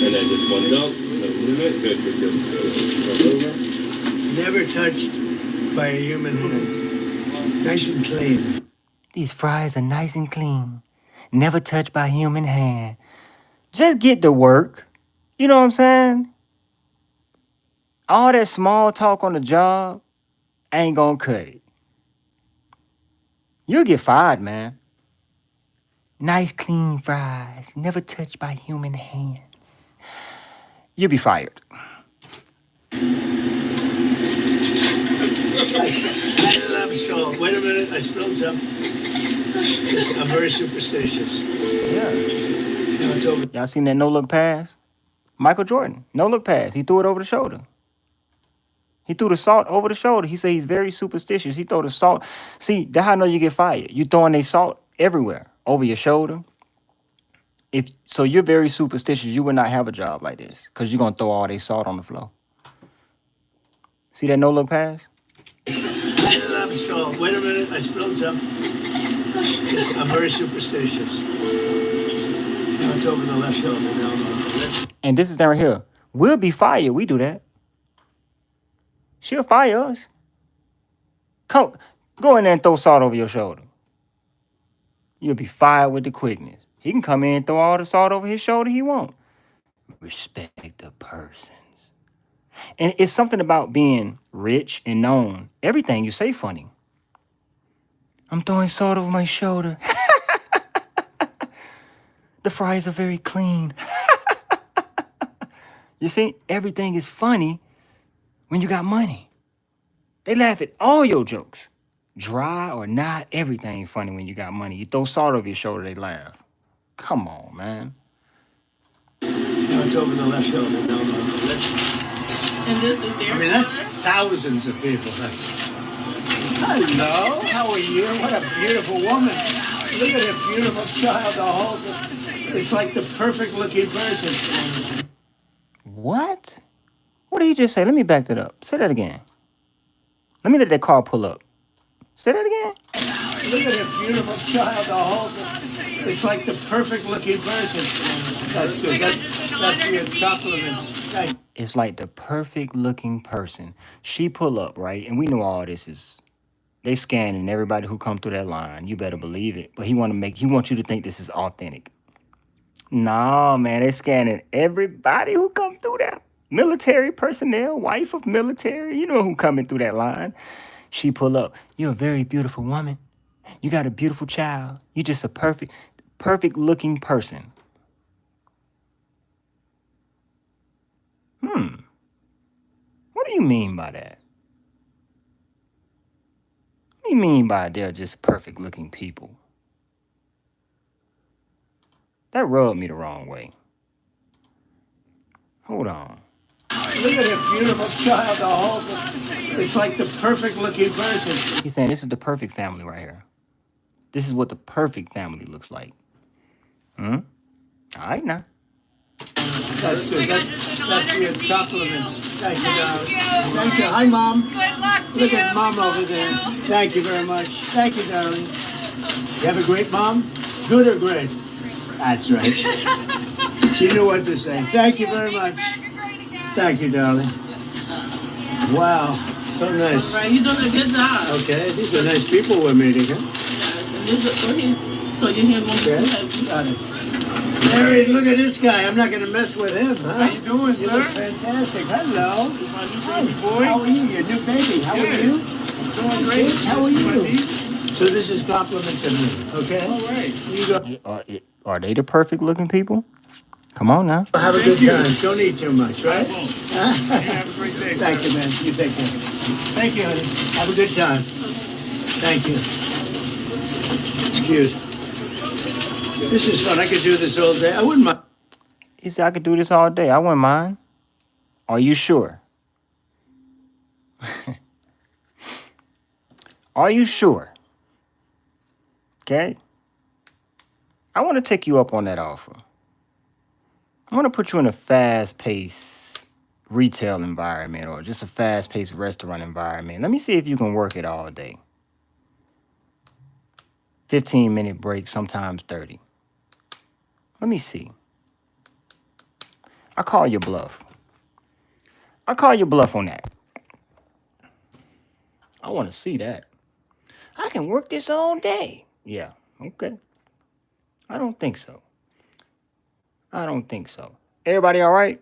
Speaker 5: And then just one dump. Good, good, good, good.
Speaker 3: Never touched by a human hand. Nice and clean.
Speaker 1: These fries are nice and clean. Never touched by human hand. Just get to work. You know what I'm saying? All that small talk on the job ain't gonna cut it. You'll get fired, man. Nice, clean fries. Never touched by human hands. You'll be fired.
Speaker 3: I love salt. Wait a minute, I spilled some. I'm very superstitious.
Speaker 1: Yeah.
Speaker 3: Now it's over.
Speaker 1: Y'all seen that no-look pass? Michael Jordan, no-look pass. He threw it over the shoulder. He threw the salt over the shoulder. He said he's very superstitious. He threw the salt. See, that's how I know you get fired. You throwing that salt everywhere, over your shoulder. So you're very superstitious. You would not have a job like this because you're going to throw all that salt on the floor. See that no-look pass?
Speaker 3: I love salt. Wait a minute, I spilled some. I'm very superstitious. Now it's over the left shoulder. Now on the left.
Speaker 1: And this is down here. We'll be fired. We do that. She'll fire us. Come, go in there and throw salt over your shoulder. You'll be fired with the quickness. He can come in and throw all the salt over his shoulder he won't. Respect the persons. And it's something about being rich and known. Everything you say funny. I'm throwing salt over my shoulder. The fries are very clean. You see, everything is funny when you got money. They laugh at all your jokes. Dry or not, everything funny when you got money. You throw salt over your shoulder, they laugh. Come on, man.
Speaker 3: Now it's over the left shoulder. Now on the left.
Speaker 12: And this is their
Speaker 3: that's thousands of people. Hello, how are you? What a beautiful woman. Look at a beautiful child to hold. It's like the perfect looking person.
Speaker 1: What? What did he just say? Let me back that up. Say that again. Let me let that car pull up. Say that again.
Speaker 3: Look at a beautiful child to hold. It's like the perfect looking person. That's your compliments.
Speaker 1: It's like the perfect looking person. She pull up, right? And we know all this is They scanning everybody who come through that line. You better believe it. But he wants you to think this is authentic. Nah, man, they scanning everybody who come through that. Military personnel, wife of military, you know who coming through that line. She pull up. You're a very beautiful woman. You got a beautiful child. You just a perfect looking person. What do you mean by that? What do you mean by they're just perfect looking people? That rubbed me the wrong way. Hold on.
Speaker 3: Look at that beautiful child, the whole. It's like the perfect looking person.
Speaker 1: He's saying this is the perfect family right here. This is what the perfect family looks like. All right, now.
Speaker 3: That's good. That's your compliments. Thank you, darling. Thank you. Hi, Mom.
Speaker 12: Good luck to
Speaker 3: Look
Speaker 12: you.
Speaker 3: at Mom over there. Thank you very much. Thank you, darling. You have a great mom? Good or great? That's right. She knew what to say. Thank you very much. Thank you, darling. Wow, so nice.
Speaker 12: All right, you're doing a good job.
Speaker 3: Okay, these are nice people we're meeting, huh?
Speaker 12: Go ahead. So your hand won't be too heavy.
Speaker 3: Got it. Mary, look at this guy. I'm not going to mess with him, huh?
Speaker 13: How you doing,
Speaker 3: You
Speaker 13: sir?
Speaker 3: look fantastic. Hello.
Speaker 13: My new
Speaker 3: Hi,
Speaker 13: baby boy.
Speaker 3: how are you? Your new baby. How are you?
Speaker 13: Doing great.
Speaker 3: How are
Speaker 13: My
Speaker 3: you?
Speaker 13: niece.
Speaker 3: So this is compliments of me, okay?
Speaker 13: All right.
Speaker 3: You go.
Speaker 1: Are they the perfect looking people? Come on now.
Speaker 3: Have a good time. Don't eat too much, right?
Speaker 13: I won't. You have a great day,
Speaker 3: Thank
Speaker 13: sir.
Speaker 3: you, man. You take care. Thank you, honey. Have a good time. Thank you. It's cute. This is fun. I could do this all day. I wouldn't mind.
Speaker 1: He said I could do this all day. I wouldn't mind. Are you sure? Are you sure? Okay. I want to take you up on that offer. I want to put you in a fast-paced retail environment or just a fast-paced restaurant environment. Let me see if you can work it all day. 15-minute break, sometimes 30. Let me see. I call your bluff. I call your bluff on that. I want to see that. I can work this all day. Yeah, okay. I don't think so. I don't think so. Everybody all right?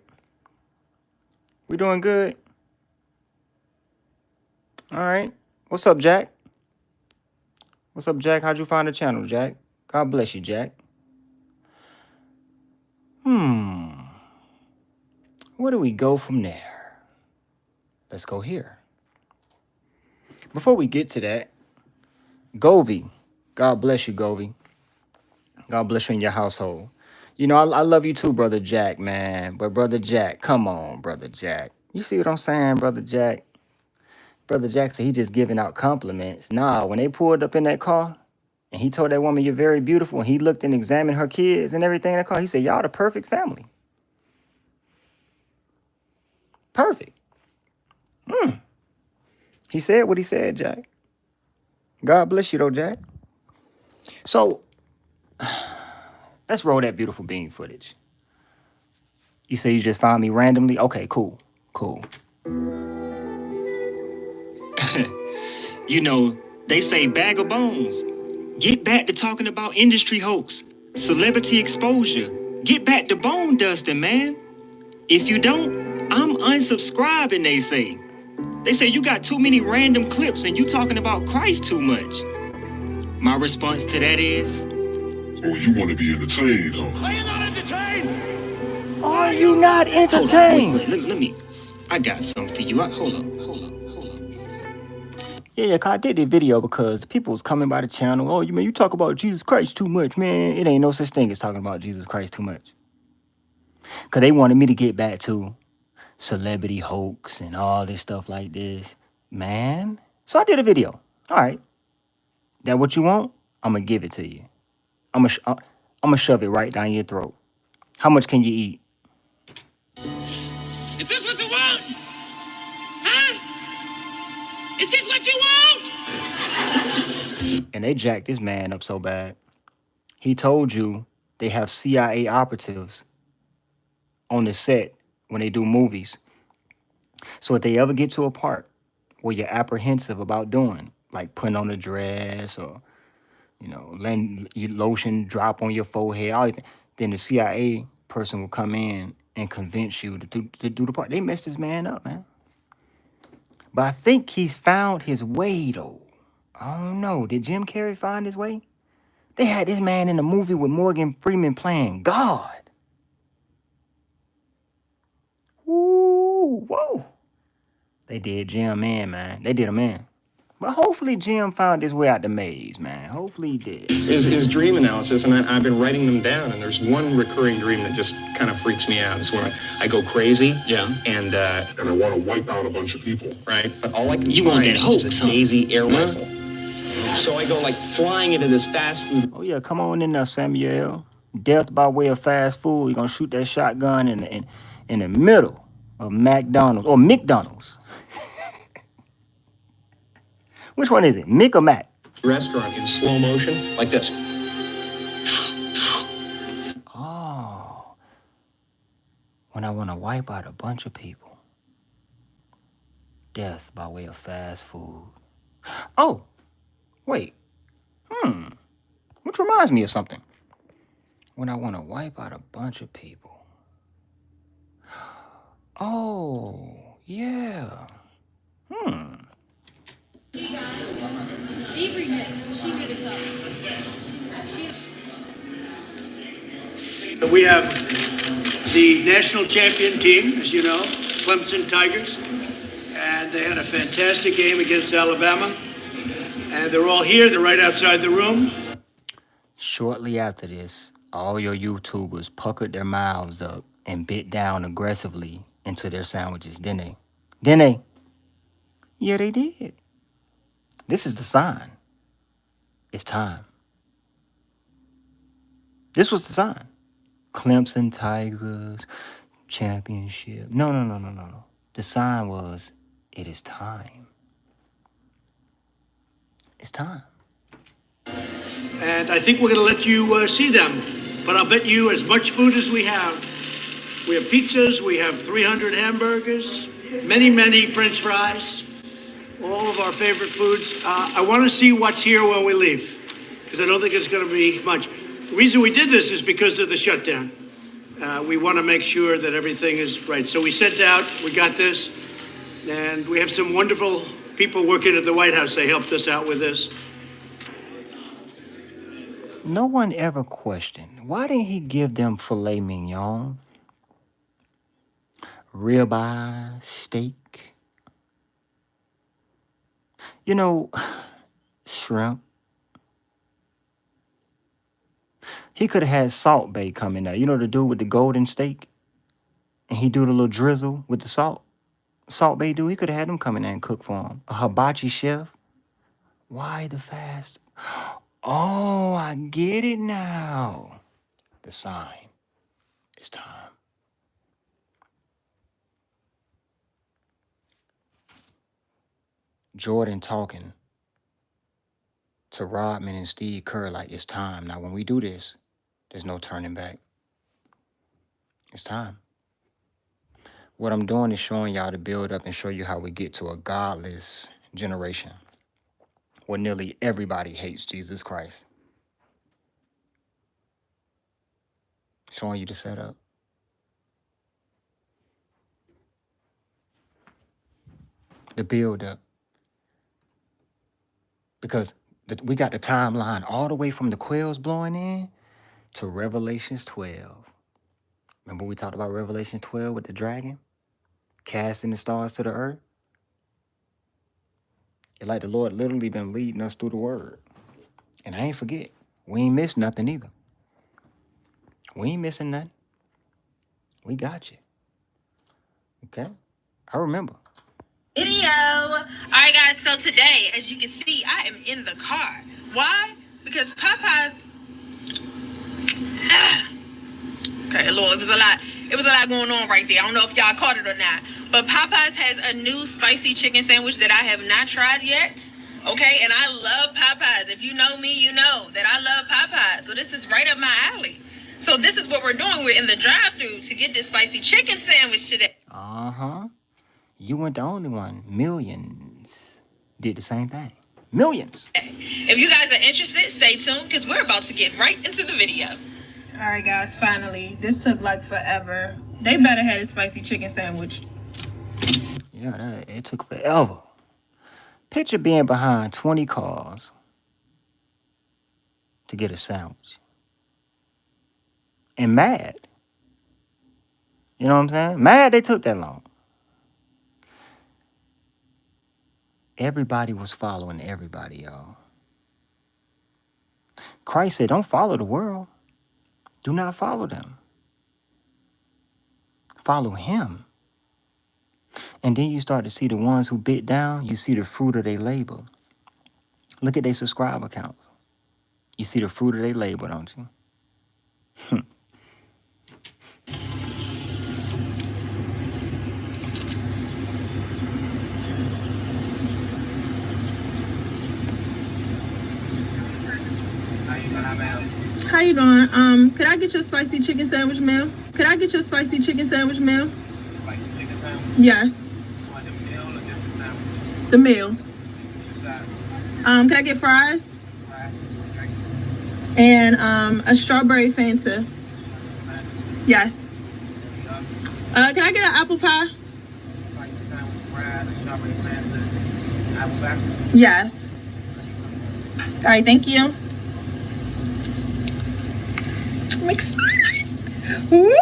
Speaker 1: We doing good? All right. What's up, Jack? What's up, Jack? How'd you find the channel, Jack? God bless you, Jack. Where do we go from there? Let's go here. Before we get to that, Govy. God bless you, Govy. God bless you in your household. You know, I love you too, Brother Jack, man. But Brother Jack, come on, Brother Jack. You see what I'm saying, Brother Jack? Brother Jack said he just giving out compliments. Nah, when they pulled up in that car and he told that woman, you're very beautiful, and he looked and examined her kids and everything in the car, he said, y'all the perfect family. Perfect. He said what he said, Jack. God bless you, though, Jack. So, let's roll that beautiful bean footage. You say you just found me randomly? Okay, cool. Cool. You know, they say bag of bones. Get back to talking about industry hoax, celebrity exposure. Get back to bone dusting, man. If you don't, I'm unsubscribing, they say. They say you got too many random clips and you talking about Christ too much. My response to that is,
Speaker 14: oh, you want to be entertained, huh?
Speaker 11: Are you not entertained?
Speaker 1: are you not entertained? Wait, let me. I got something for you. Hold up. Yeah, I did the video because people was coming by the channel. Oh, you talk about Jesus Christ too much, man. It ain't no such thing as talking about Jesus Christ too much. Because they wanted me to get back to celebrity hoax and all this stuff like this. Man. So I did a video. All right. That what you want? I'm going to give it to you. I'm going to shove it right down your throat. How much can you eat?
Speaker 11: Is this what you want? Huh? Is this what you want?
Speaker 1: And they jacked this man up so bad. He told you they have CIA operatives on the set when they do movies. So if they ever get to a part where you're apprehensive about doing, like putting on a dress or, letting your lotion drop on your forehead, all these things. Then the CIA person will come in and convince you to do the part. They messed this man up, man. But I think he's found his way, though. I don't know. Did Jim Carrey find his way? They had this man in a movie with Morgan Freeman playing God. Ooh, whoa. They did Jim in, man. They did him in. But hopefully Jim found his way out the maze, man. Hopefully he did.
Speaker 5: Is dream analysis, and I've been writing them down, and there's one recurring dream that just kind of freaks me out. It's when I go crazy. Yeah. And I want to wipe out a bunch of people. Right. But all I can find is a Daisy air rifle. So I go like flying into this fast food.
Speaker 1: Oh yeah, come on in there, Samuel. Death by way of fast food. You're gonna shoot that shotgun in the middle of McDonald's or McDonald's. Which one is it? Mick or Mac?
Speaker 5: Restaurant in slow motion, like this.
Speaker 1: Oh. When I want to wipe out a bunch of people. Death by way of fast food. Oh, wait. Which reminds me of something. When I want to wipe out a bunch of people. Oh, yeah.
Speaker 12: Avery next, so she made it up.
Speaker 3: We have the national champion team, as you know, Clemson Tigers, and they had a fantastic game against Alabama. And they're all here. They're right outside the room.
Speaker 1: Shortly after this, all your YouTubers puckered their mouths up and bit down aggressively into their sandwiches, didn't they? Yeah, they did. This is the sign. It's time. This was the sign. Clemson Tigers championship. No. The sign was, it is time. It's time.
Speaker 3: And I think we're going to let you see them. But I'll bet you as much food as we have. We have pizzas. We have 300 hamburgers. Many French fries. All of our favorite foods. I want to see what's here when we leave. Because I don't think it's going to be much. The reason we did this is because of the shutdown. We want to make sure that everything is right. So we sent out, we got this. And we have some wonderful people working at the White House. They helped us out with this.
Speaker 1: No one ever questioned, why didn't he give them filet mignon, ribeye, steak, shrimp? He could have had Salt Bay come in there. The dude with the golden steak? And he do the little drizzle with the salt. Salt Bay dude, he could have had him come in there and cook for him. A hibachi chef. Why the fast? Oh, I get it now. The sign. It's time. Jordan talking to Rodman and Steve Kerr like it's time. Now, when we do this, there's no turning back. It's time. What I'm doing is showing y'all to build up and show you how we get to a godless generation where nearly everybody hates Jesus Christ. Showing you the setup. The build up. Because we got the timeline all the way from the quails blowing in to Revelations 12. Remember we talked about Revelations 12 with the dragon? Casting the stars to the earth? It's like the Lord literally been leading us through the word. And I ain't forget, we ain't missed nothing either. We ain't missing nothing. We got you. Okay? I remember.
Speaker 15: Video. All right, guys. So today, as you can see, I am in the car. Why? Because Popeyes. Okay, Lord, it was a lot. It was a lot going on right there. I don't know if y'all caught it or not. But Popeyes has a new spicy chicken sandwich that I have not tried yet. Okay, and I love Popeyes. If you know me, you know that I love Popeyes. So this is right up my alley. So this is what we're doing. We're in the drive-thru to get this spicy chicken sandwich today.
Speaker 1: Uh-huh. You weren't the only one. Millions did the same thing. Millions.
Speaker 15: If you guys are interested, stay tuned because we're about to get right into the video. All right, guys, finally. This took like forever. They better have a spicy chicken sandwich.
Speaker 1: Yeah, it took forever. Picture being behind 20 cars to get a sandwich. And mad. You know what I'm saying? Mad they took that long. Everybody was following everybody, y'all. Christ said, don't follow the world. Do not follow them. Follow him. And then you start to see the ones who bit down, you see the fruit of their labor. Look at their subscriber counts. You see the fruit of their labor, don't you?
Speaker 15: How you doing? Could I get your spicy chicken sandwich, ma'am? Could I get your spicy chicken sandwich, ma'am? Spicy chicken sandwich? Yes. Want the meal or just the sandwich? The meal. Can I get fries? And a strawberry Fanta. Yes. Can I get an apple pie? Yes. All right, thank you. I'm excited. Woo!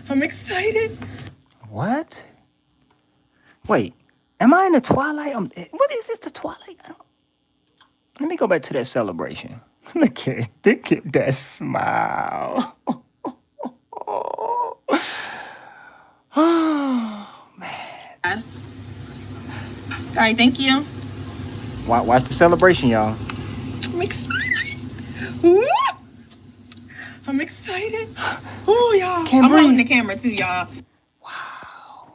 Speaker 15: I'm excited.
Speaker 1: What? Wait, am I in the twilight? What is this, the twilight? Let me go back to that celebration. Look at that smile. Oh, man.
Speaker 15: Yes. All right, thank you.
Speaker 1: Watch the celebration, y'all.
Speaker 15: I'm excited. Woo! I'm excited. Oh, y'all.
Speaker 1: Can't
Speaker 15: I'm
Speaker 1: breathe.
Speaker 15: holding the camera too, y'all.
Speaker 1: Wow.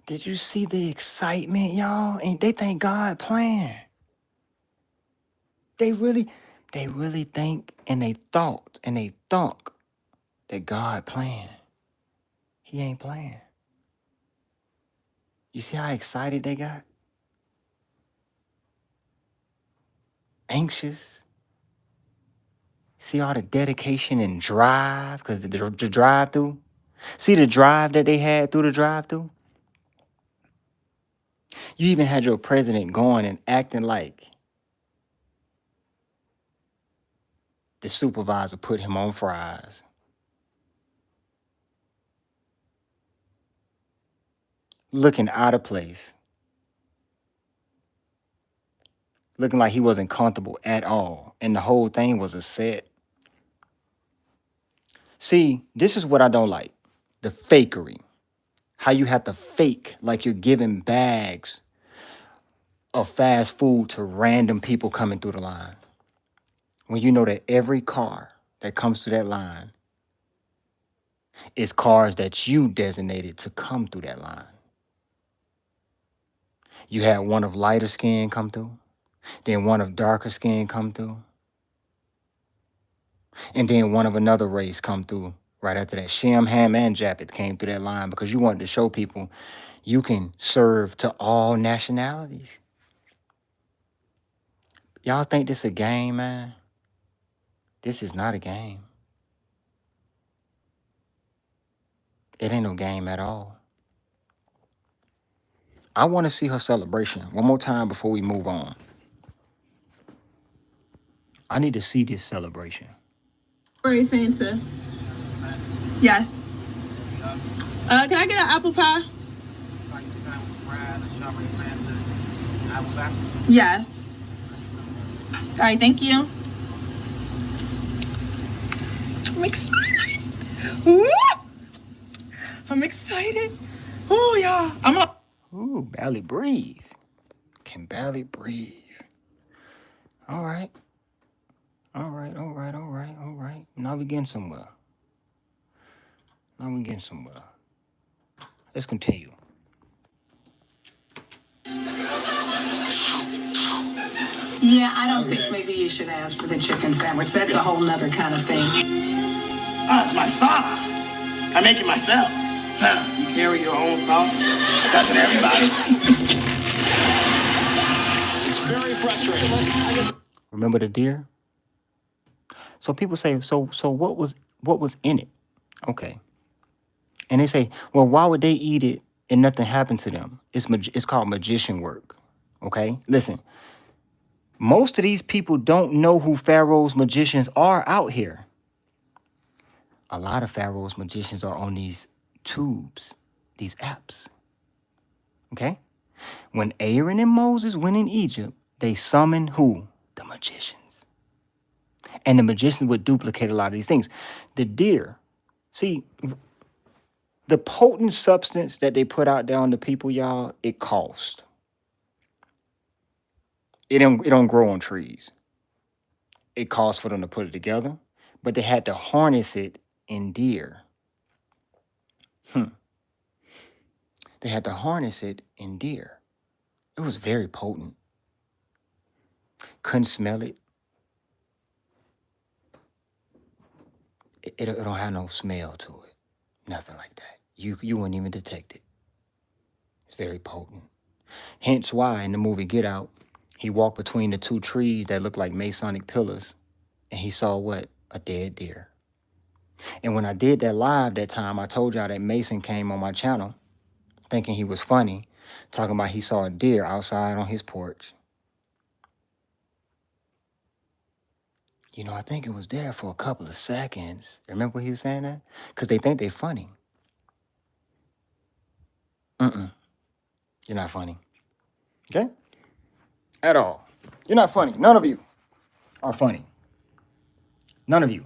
Speaker 1: Did you see the excitement, y'all? And they think God playing. They really think and they thought and they thunk that God playing. He ain't playing. You see how excited they got? Anxious. See all the dedication and drive, because the drive-through. See the drive that they had through the drive-through? You even had your president going and acting like the supervisor put him on fries. Looking out of place. Looking like he wasn't comfortable at all. And the whole thing was a set. See, this is what I don't like. The fakery. How you have to fake like you're giving bags of fast food to random people coming through the line. When you know that every car that comes through that line is cars that you designated to come through that line. You had one of lighter skin come through, then one of darker skin come through, and then one of another race come through right after that. Shem, Ham, and Japhet came through that line because you wanted to show people you can serve to all nationalities. Y'all think this a game, man? This is not a game. It ain't no game at all. I want to see her celebration one more time before we move on. I need to see this celebration.
Speaker 15: Very fancy. Yes. Can I get an apple pie? Yes. All right, thank you. I'm excited. Woo! I'm excited. Oh, y'all. I'm up.
Speaker 1: Ooh, barely breathe. Can barely breathe. All right. All right. Now we getting somewhere. Let's continue.
Speaker 16: Yeah, I don't think maybe you should ask for the chicken sandwich. That's a whole nother kind of thing.
Speaker 13: That's my sauce. I make it myself. Huh? You carry your own sauce? Doesn't everybody?
Speaker 17: It's very frustrating.
Speaker 1: Remember the deer? So people say, so what was in it? Okay. And they say, well, why would they eat it and nothing happened to them? It's called magician work. Okay? Listen, most of these people don't know who Pharaoh's magicians are out here. A lot of Pharaoh's magicians are on these tubes, these apps. Okay? When Aaron and Moses went in Egypt, they summoned who? The magicians. And the magicians would duplicate a lot of these things. The deer, see, the potent substance that they put out there on the people, y'all, it costs. It don't grow on trees. It costs for them to put it together, but they had to harness it in deer. They had to harness it in deer. It was very potent. Couldn't smell it. It don't have no smell to it. Nothing like that. You wouldn't even detect it. It's very potent. Hence why in the movie Get Out, he walked between the two trees that looked like Masonic pillars, and he saw what? A dead deer. And when I did that live that time, I told y'all that Mason came on my channel thinking he was funny, talking about he saw a deer outside on his porch. You know, I think it was there for a couple of seconds. Remember what he was saying that? Because they think they're funny. You're not funny. Okay? At all. You're not funny. None of you are funny. None of you.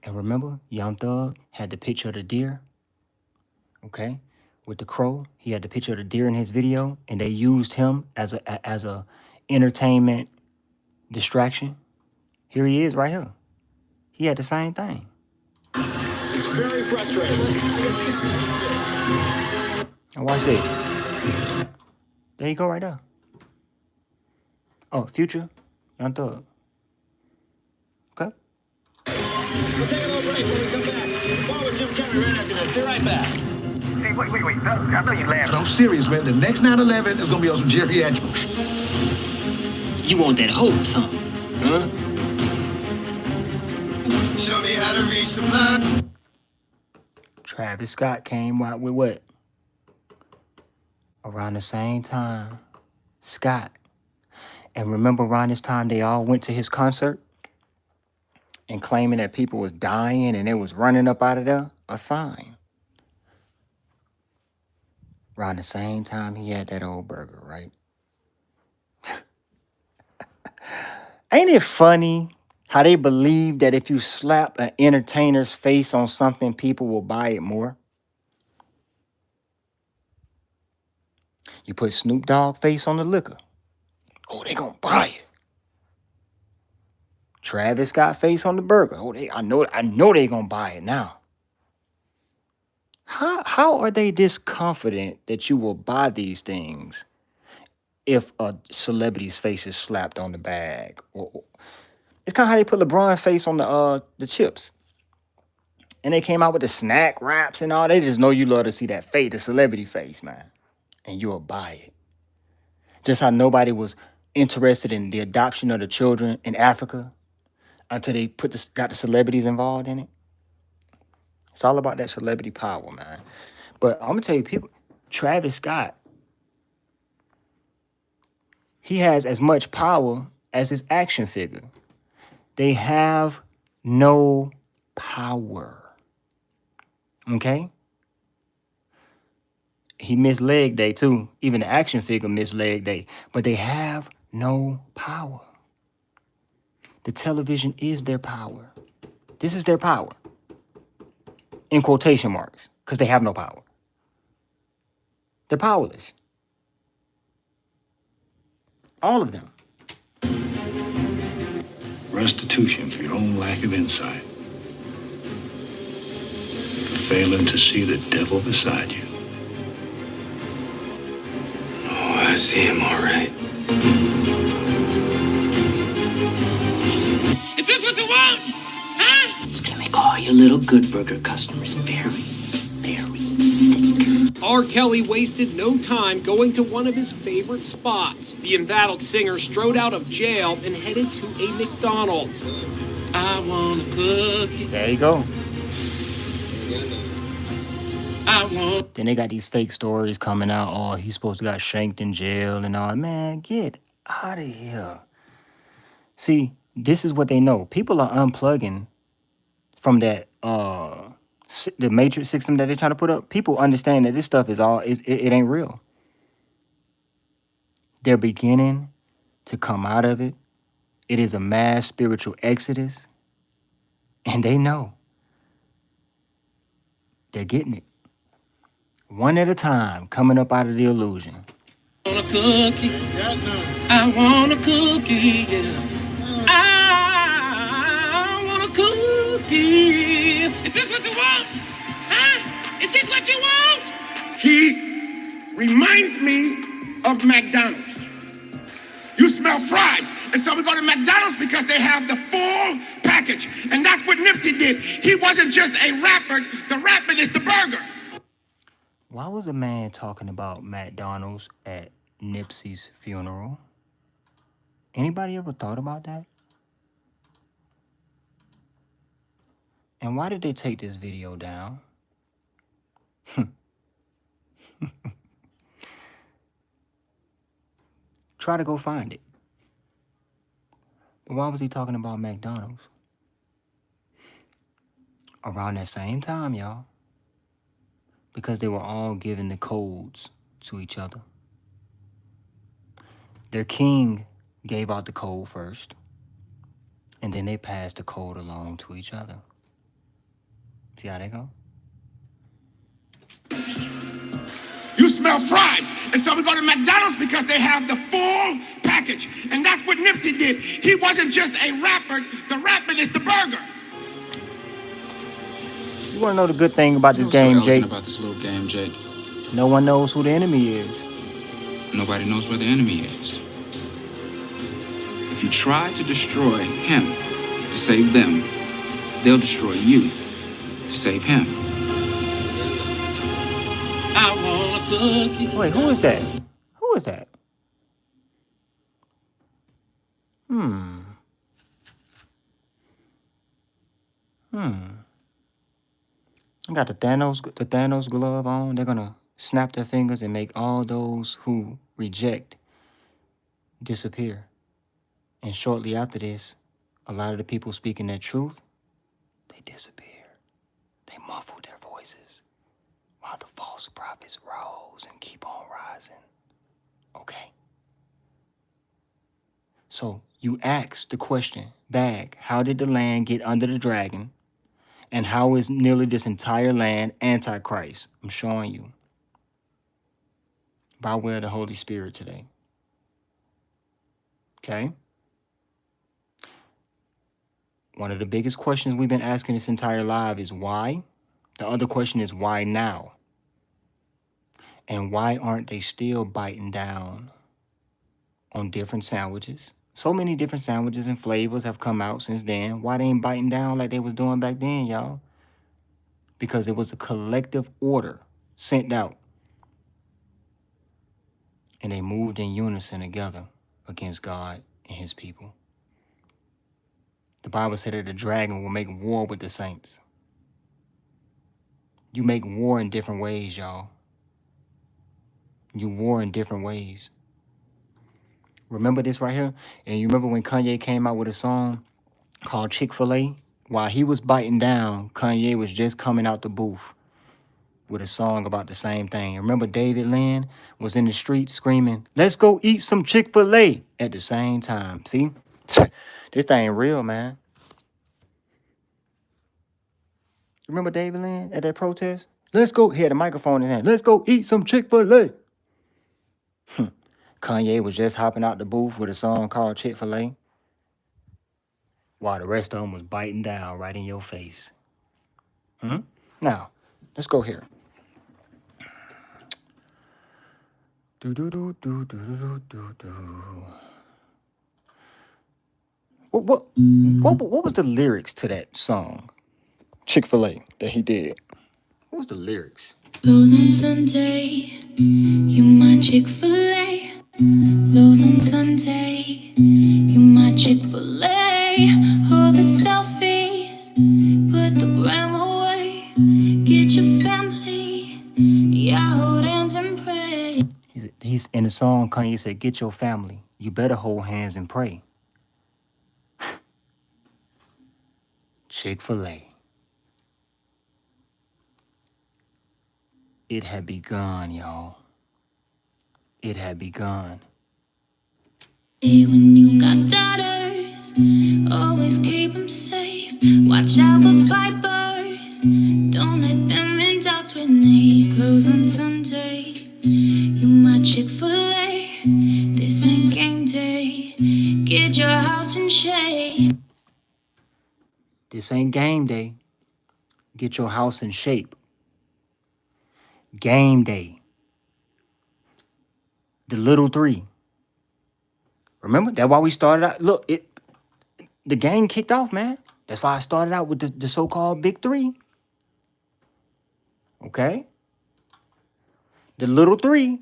Speaker 1: And remember, Young Thug had the picture of the deer, okay, with the crow. He had the picture of the deer in his video, and they used him as a entertainment distraction. Here he is right here. He had the same thing.
Speaker 17: It's very frustrating.
Speaker 1: And watch this. There you go right there. Oh, Future, Young Thug. Okay.
Speaker 17: We'll take a little break when we come back. Follow Jim Carrey right after this. Be right back.
Speaker 18: Hey, wait. I know you laughing.
Speaker 13: But I'm serious, man. The next 9/11 is gonna be on some geriatrics.
Speaker 1: You want that hoax, huh? Huh?
Speaker 17: Show me how to reach the blood.
Speaker 1: Travis Scott came out with what? Around the same time. Scott. And remember around this time they all went to his concert? And claiming that people was dying and they was running up out of there? A sign. Around the same time he had that old burger, right? Ain't it funny how they believe that if you slap an entertainer's face on something, people will buy it more? You put Snoop Dogg face on the liquor. Oh, they gonna buy it. Travis Scott face on the burger. Oh, I know they gonna buy it now. How are they this confident that you will buy these things if a celebrity's face is slapped on the bag? It's kind of how they put LeBron's face on the chips. And they came out with the snack wraps and all. They just know you love to see that face, the celebrity face, man. And you'll buy it. Just how nobody was interested in the adoption of the children in Africa until they got the celebrities involved in it. It's all about that celebrity power, man. But I'm gonna tell you, people, Travis Scott, he has as much power as his action figure. They have no power. Okay? He missed leg day too. Even the action figure missed leg day. But they have no power. The television is their power. This is their power. In quotation marks. Because they have no power. They're powerless. All of them.
Speaker 14: Restitution for your own lack of insight. Failing to see the devil beside you.
Speaker 18: Oh, I see him all right.
Speaker 17: Is this what you want? Huh?
Speaker 19: It's gonna make all your little Good Burger customers very, very sick. R. Kelly wasted no time going to one of his favorite spots. The embattled singer strode out of jail and headed to a McDonald's.
Speaker 11: I want a cookie.
Speaker 1: There you go.
Speaker 11: I want.
Speaker 1: Then they got these fake stories coming out. Oh, he's supposed to got shanked in jail and all. Man, get out of here. See, this is what they know. People are unplugging from that the matrix system that they're trying to put up. People understand that this stuff is all it ain't real. They're beginning to come out of it. It is a mass spiritual exodus, and they know. They're getting it. One at a time, coming up out of the illusion.
Speaker 11: I want a cookie. I want a cookie, yeah. I want a cookie. Is this what you want? Huh? Is this what you want?
Speaker 13: He reminds me of McDonald's. You smell fries. And so we go to McDonald's because they have the full package. And that's what Nipsey did. He wasn't just a rapper. The rapper is the burger.
Speaker 1: Why was a man talking about McDonald's at Nipsey's funeral? Anybody ever thought about that? And why did they take this video down? Try to go find it. But why was he talking about McDonald's? Around that same time, y'all. Because they were all giving the codes to each other. Their king gave out the code first. And then they passed the code along to each other. See how they go?
Speaker 13: You smell fries. And so we go to McDonald's because they have the full package. And that's what Nipsey did. He wasn't just a rapper. The rapper is the burger.
Speaker 1: You want to know the good thing about this game, Jake?
Speaker 20: About this little game, Jake.
Speaker 1: No one knows who the enemy is.
Speaker 20: Nobody knows where the enemy is. If you try to destroy him to save them, they'll destroy you to save him.
Speaker 11: I want a cookie.
Speaker 1: Wait, who is that? Who is that? I got the Thanos glove on. They're gonna snap their fingers and make all those who reject disappear. And shortly after this, a lot of the people speaking their truth, they disappear. They muffle their voices while the false prophets rose and keep on rising. Okay? So you ask the question back, how did the land get under the dragon? And how is nearly this entire land antichrist? I'm showing you. By way of the Holy Spirit today. Okay? One of the biggest questions we've been asking this entire live is why? The other question is why now? And why aren't they still biting down on different sandwiches? So many different sandwiches and flavors have come out since then. Why they ain't biting down like they was doing back then, y'all? Because it was a collective order sent out. And they moved in unison together against God and his people. The Bible said that the dragon will make war with the saints. You make war in different ways, y'all. You war in different ways. Remember this right here? And you remember when Kanye came out with a song called Chick-fil-A? While he was biting down, Kanye was just coming out the booth with a song about the same thing. Remember David Lynn was in the street screaming, "Let's go eat some Chick-fil-A" at the same time. See? This thing real, man. Remember David Lynn at that protest? Let's go. He had a microphone in his hand. Let's go eat some Chick-fil-A. Kanye was just hopping out the booth with a song called Chick-fil-A while the rest of them was biting down right in your face. Now, let's go here. What was the lyrics to that song, Chick-fil-A, that he did? What was the lyrics?
Speaker 6: Close on Sunday, you my Chick-fil-A. Close on Sunday, you my Chick-fil-A. All the selfies, put the gram away. Get your family, yeah, hold hands and pray.
Speaker 1: He's in the song, Kanye said, get your family. You better hold hands and pray. Chick-fil-A. It had begun, y'all. It had begun.
Speaker 6: When you got daughters, always keep them safe. Watch out for vipers, don't let them indoctrinate. Close on Sunday, you my Chick-fil-A. This ain't game day, get your house in shape.
Speaker 1: This ain't game day. Get your house in shape. Game day. The little three. Remember? That's why we started out. Look, the game kicked off, man. That's why I started out with the so-called big three. Okay? The little three.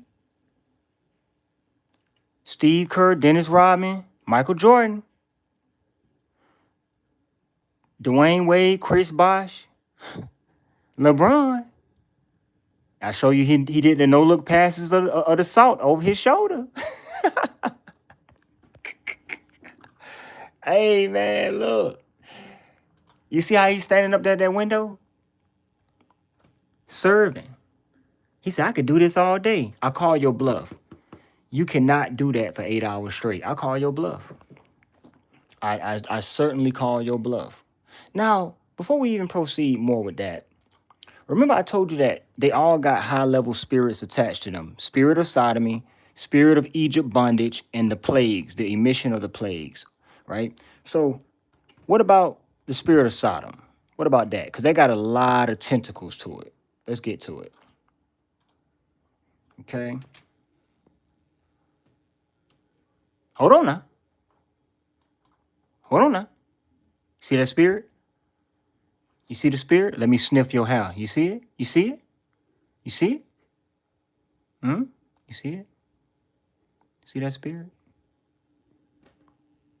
Speaker 1: Steve Kerr, Dennis Rodman, Michael Jordan, Dwayne Wade, Chris Bosh, LeBron. I show you he did the no-look passes of the salt over his shoulder. Hey, man, look. You see how he's standing up there at that window? Serving. He said, I could do this all day. I call your bluff. You cannot do that for 8 hours straight. I call your bluff. I certainly call your bluff. Now, before we even proceed more with that, remember I told you that they all got high-level spirits attached to them. Spirit of sodomy, spirit of Egypt bondage, and the plagues, the emission of the plagues, right? So what about the spirit of Sodom? What about that? Because they got a lot of tentacles to it. Let's get to it. Okay. Hold on now. Hold on now. See that spirit? You see the spirit? Let me sniff your hair. You see it? You see it? You see it? You see it? See that spirit?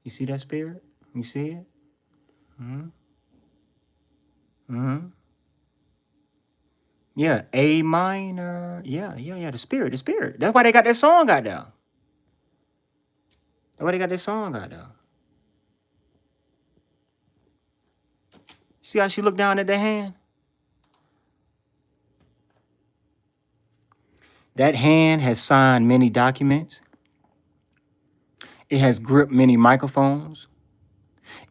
Speaker 1: You see that spirit? You see it? Yeah, A minor. Yeah, the spirit, the spirit. That's why they got that song out there. That's why they got that song out there. See how she looked down at that hand? That hand has signed many documents. It has gripped many microphones.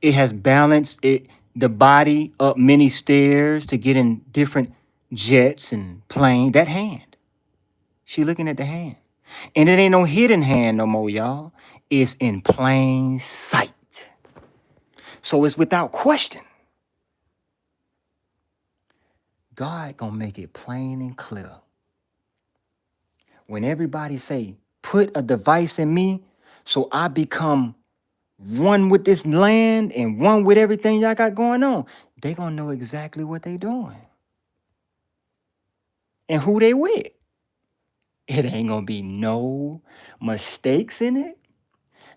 Speaker 1: It has balanced the body up many stairs to get in different jets and planes. That hand. She looking at the hand. And it ain't no hidden hand no more, y'all. It's in plain sight. So it's without question. God gonna make it plain and clear. When everybody say, put a device in me so I become one with this land and one with everything y'all got going on, they gonna know exactly what they doing and who they with. It ain't gonna be no mistakes in it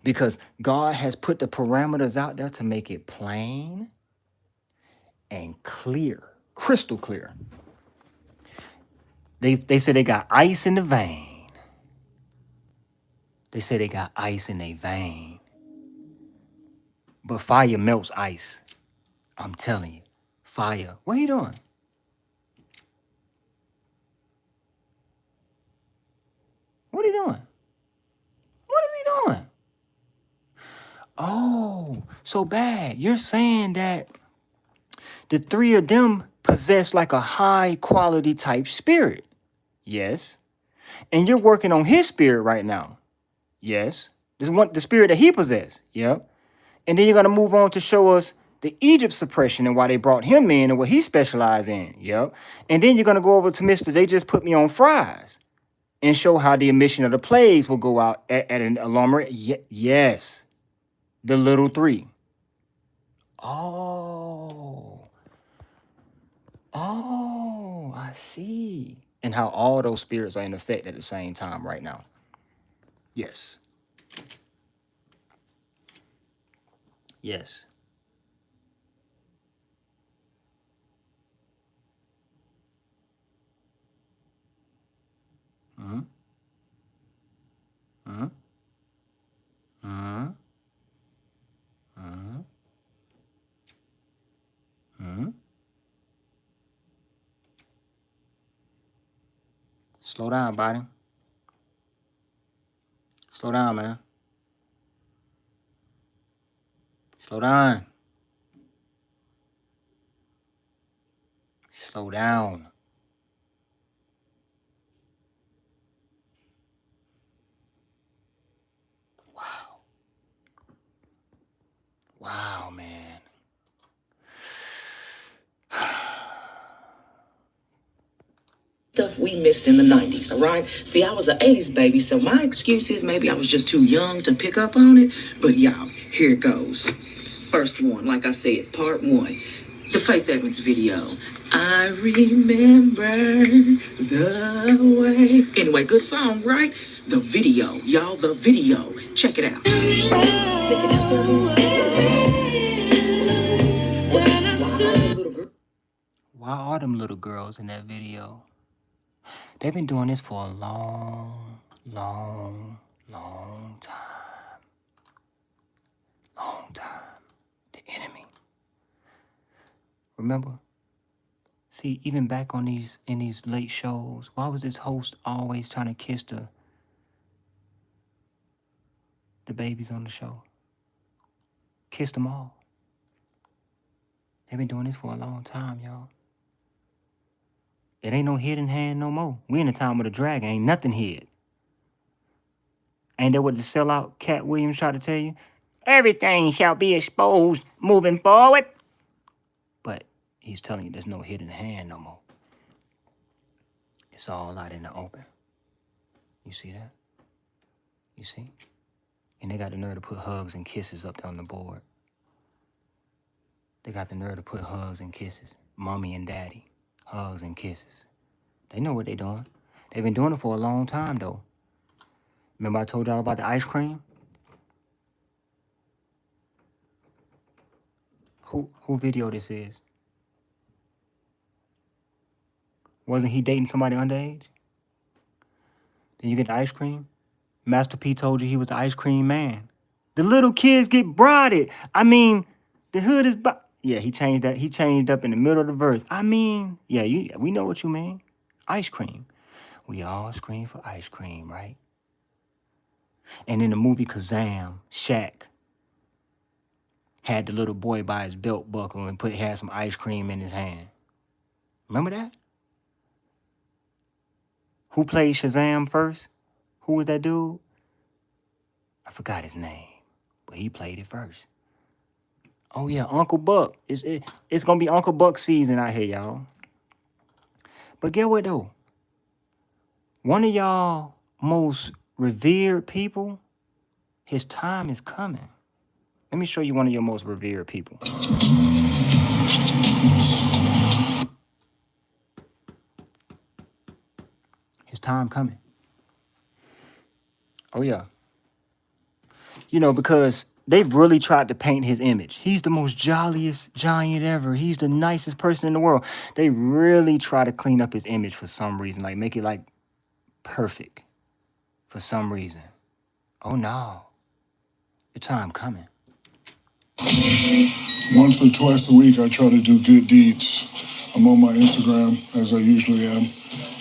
Speaker 1: because God has put the parameters out there to make it plain and clear, crystal clear. They say they got ice in the vein. They say they got ice in their vein. But fire melts ice. I'm telling you. Fire. What are you doing? What are you doing? What is he doing? Oh, so bad. You're saying that the three of them possess like a high quality type spirit. Yes. And you're working on his spirit right now. Yes. This is the spirit that he possessed. Yep. And then you're going to move on to show us the Egypt suppression and why they brought him in and what he specialized in. Yep. And then you're going to go over to Mr. They just put me on fries and show how the emission of the plagues will go out at an alarm rate. Yes. The little three. Oh, I see. and how all those spirits are in effect at the same time right now. Yes. Yes. Mm-hmm. Mm-hmm. Mm-hmm. Mm-hmm. Mm-hmm. Slow down, body. Slow down, man. Slow down. Slow down. Wow. Wow, man.
Speaker 21: Stuff we missed in the 90s, all right? See, I was an 80s baby, so my excuse is maybe I was just too young to pick up on it. But y'all, here it goes. First one, like I said, part one. The Faith Evans video. I remember the way. Anyway, good song, right? The video, y'all, the video. Check it out.
Speaker 1: Why are them little girls in that video? They've been doing this for a long time. Long time. The enemy. Remember? See, even back on these late shows, why was this host always trying to kiss the babies on the show? Kiss them all. They've been doing this for a long time, y'all. It ain't no hidden hand no more. We in the time of the dragon. Ain't nothing hid. Ain't that what the sellout Cat Williams tried to tell you? Everything shall be exposed moving forward. But he's telling you there's no hidden hand no more. It's all out in the open. You see that? You see? And they got the nerve to put hugs and kisses up there on the board. They got the nerve to put hugs and kisses. Mommy and daddy. Hugs and kisses. They know what they're doing. They've been doing it for a long time, though. Remember I told y'all about the ice cream? Who video this is? Wasn't he dating somebody underage? Then you get the ice cream? Master P told you he was the ice cream man. The little kids get broaded. I mean, the hood is... Yeah, he changed that. He changed up in the middle of the verse. I mean, yeah, we know what you mean. Ice cream. We all scream for ice cream, right? And in the movie Kazam, Shaq had the little boy by his belt buckle and had some ice cream in his hand. Remember that? Who played Shazam first? Who was that dude? I forgot his name, but he played it first. Oh yeah, Uncle Buck. It's gonna be Uncle Buck season out here, y'all. But get what though? One of y'all most revered people, his time is coming. Let me show you one of your most revered people. His time coming. Oh yeah. You know, because they've really tried to paint his image. He's the most jolliest giant ever. He's the nicest person in the world. They really try to clean up his image for some reason, like make it like perfect for some reason. Oh no. The time coming.
Speaker 22: Once or twice a week, I try to do good deeds. I'm on my Instagram, as I usually am,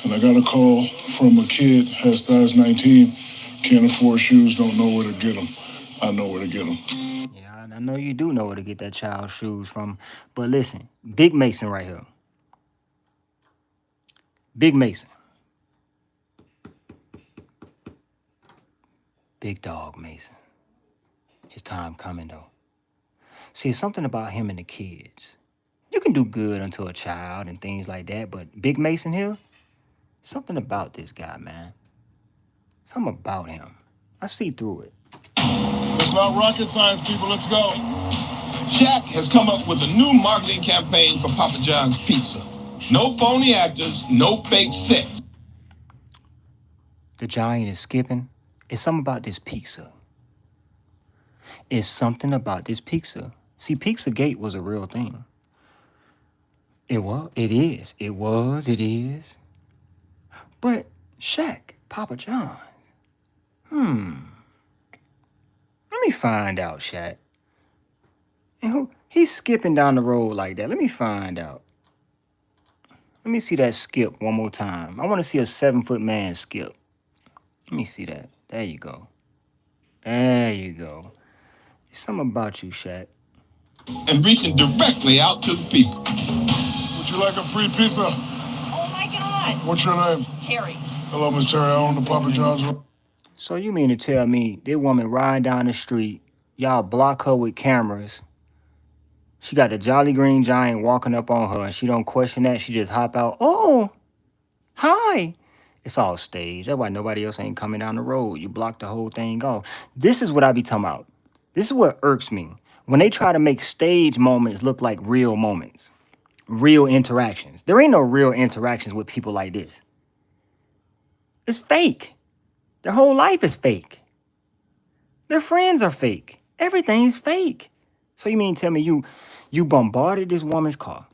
Speaker 22: and I got a call from a kid, has size 19, can't afford shoes, don't know where to get them. I know where to get them.
Speaker 1: Yeah, I know you do know where to get that child's shoes from. But listen, Big Mason right here. Big Mason. Big Dog Mason. His time coming, though. See, it's something about him and the kids. You can do good unto a child and things like that, but Big Mason here, something about this guy, man. Something about him. I see through it.
Speaker 22: It's not rocket science, people. Let's go.
Speaker 13: Shaq has come up with a new marketing campaign for Papa John's Pizza. No phony actors, no fake sex.
Speaker 1: the giant is skipping. It's something about this pizza. It's something about this pizza. See, Pizzagate was a real thing. It was. It is. It was. It is. But Shaq, Papa John's. Let me find out, Shaq. And who? He's skipping down the road like that. Let me find out. Let me see that skip one more time. I want to see a 7-foot man skip. Let me see that. There you go. There you go. There's something about you, Shaq.
Speaker 13: And reaching directly out to the people.
Speaker 22: Would you like a free pizza?
Speaker 4: Oh my God.
Speaker 22: What's your name?
Speaker 4: Terry.
Speaker 22: Hello, Miss Terry. I own the Papa John's.
Speaker 1: So you mean to tell me that woman riding down the street, y'all block her with cameras, she got the Jolly Green Giant walking up on her and she don't question that, she just hop out, oh, hi. It's all staged. That's why nobody else ain't coming down the road. You block the whole thing off. This is what I be talking about. This is what irks me. When they try to make stage moments look like real moments, real interactions. There ain't no real interactions with people like this. It's fake. Their whole life is fake. Their friends are fake. Everything's fake. So you mean tell me you bombarded this woman's car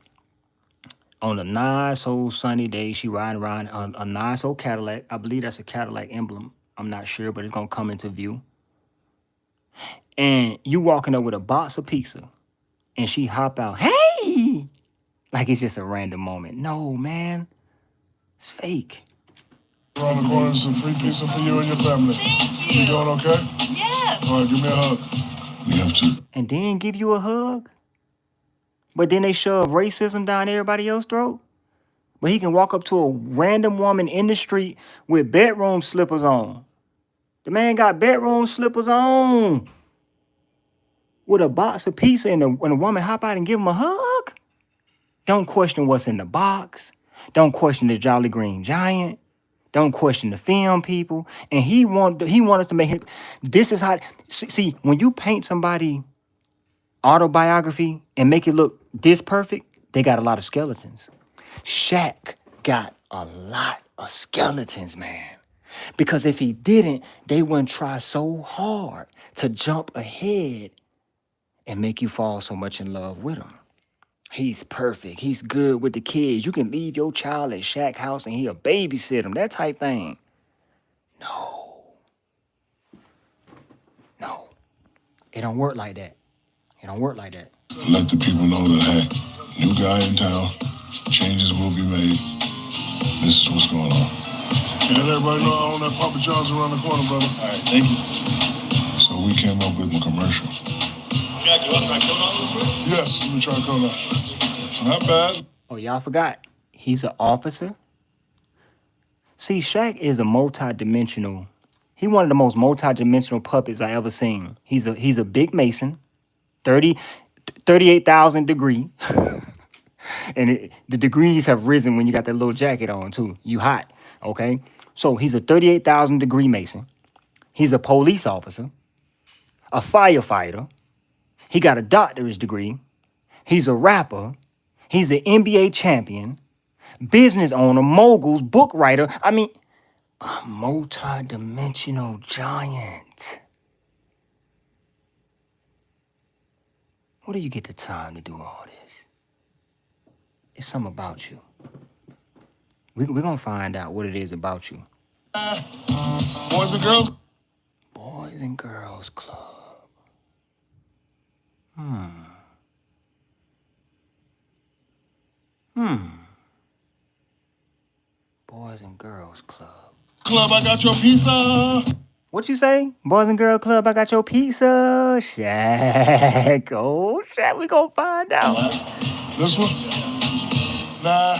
Speaker 1: on a nice old sunny day? She riding around a nice old Cadillac. I believe that's a Cadillac emblem. I'm not sure, but it's going to come into view. And you walking up with a box of pizza and she hop out, hey, like it's just a random moment. No, man, it's fake.
Speaker 22: Around the corner, some free pizza for you and your family.
Speaker 4: Thank you.
Speaker 22: You doing okay?
Speaker 4: Yes.
Speaker 22: All right, give me a hug. We have to.
Speaker 1: And then give you a hug? But then they shove racism down everybody else's throat? But he can walk up to a random woman in the street with bedroom slippers on. The man got bedroom slippers on. With a box of pizza and the woman hop out and give him a hug? Don't question what's in the box. Don't question the Jolly Green Giant. Don't question the film people. And he want us to make it. This is how. See, when you paint somebody autobiography and make it look this perfect, they got a lot of skeletons. Shaq got a lot of skeletons, man. Because if he didn't, they wouldn't try so hard to jump ahead and make you fall so much in love with him. He's perfect. He's good with the kids. You can leave your child at Shaq's house and he'll babysit him. That type thing. No. It don't work like that. It don't work like that.
Speaker 22: Let the people know that, hey, new guy in town, changes will be made. This is what's going on. And let everybody know I own that Papa John's around the corner, brother. All right, thank you. So we came up with a commercial.
Speaker 17: Jack, you want to try Coda real quick?
Speaker 22: Yes, let me try Coda. Not bad.
Speaker 1: Oh, y'all forgot. He's an officer. See, Shaq is a multi-dimensional. He one of the most multi-dimensional puppets I ever seen. He's a big Mason, 38,000 degree. And the degrees have risen when you got that little jacket on too. You hot, okay? So he's a 38,000 degree Mason. He's a police officer, a firefighter. He got a doctorate degree. He's a rapper. He's an NBA champion, business owner, moguls, book writer. I mean, a multi-dimensional giant. Where do you get the time to do all this? It's something about you. We're going to find out what it is about you.
Speaker 22: Boys and girls?
Speaker 1: Boys and Girls Club. Boys and Girls Club.
Speaker 22: Club, I got your pizza.
Speaker 1: What you say? Boys and Girl Club, I got your pizza. Shaq. Oh, Shaq, we gonna find out.
Speaker 22: This one? Nah.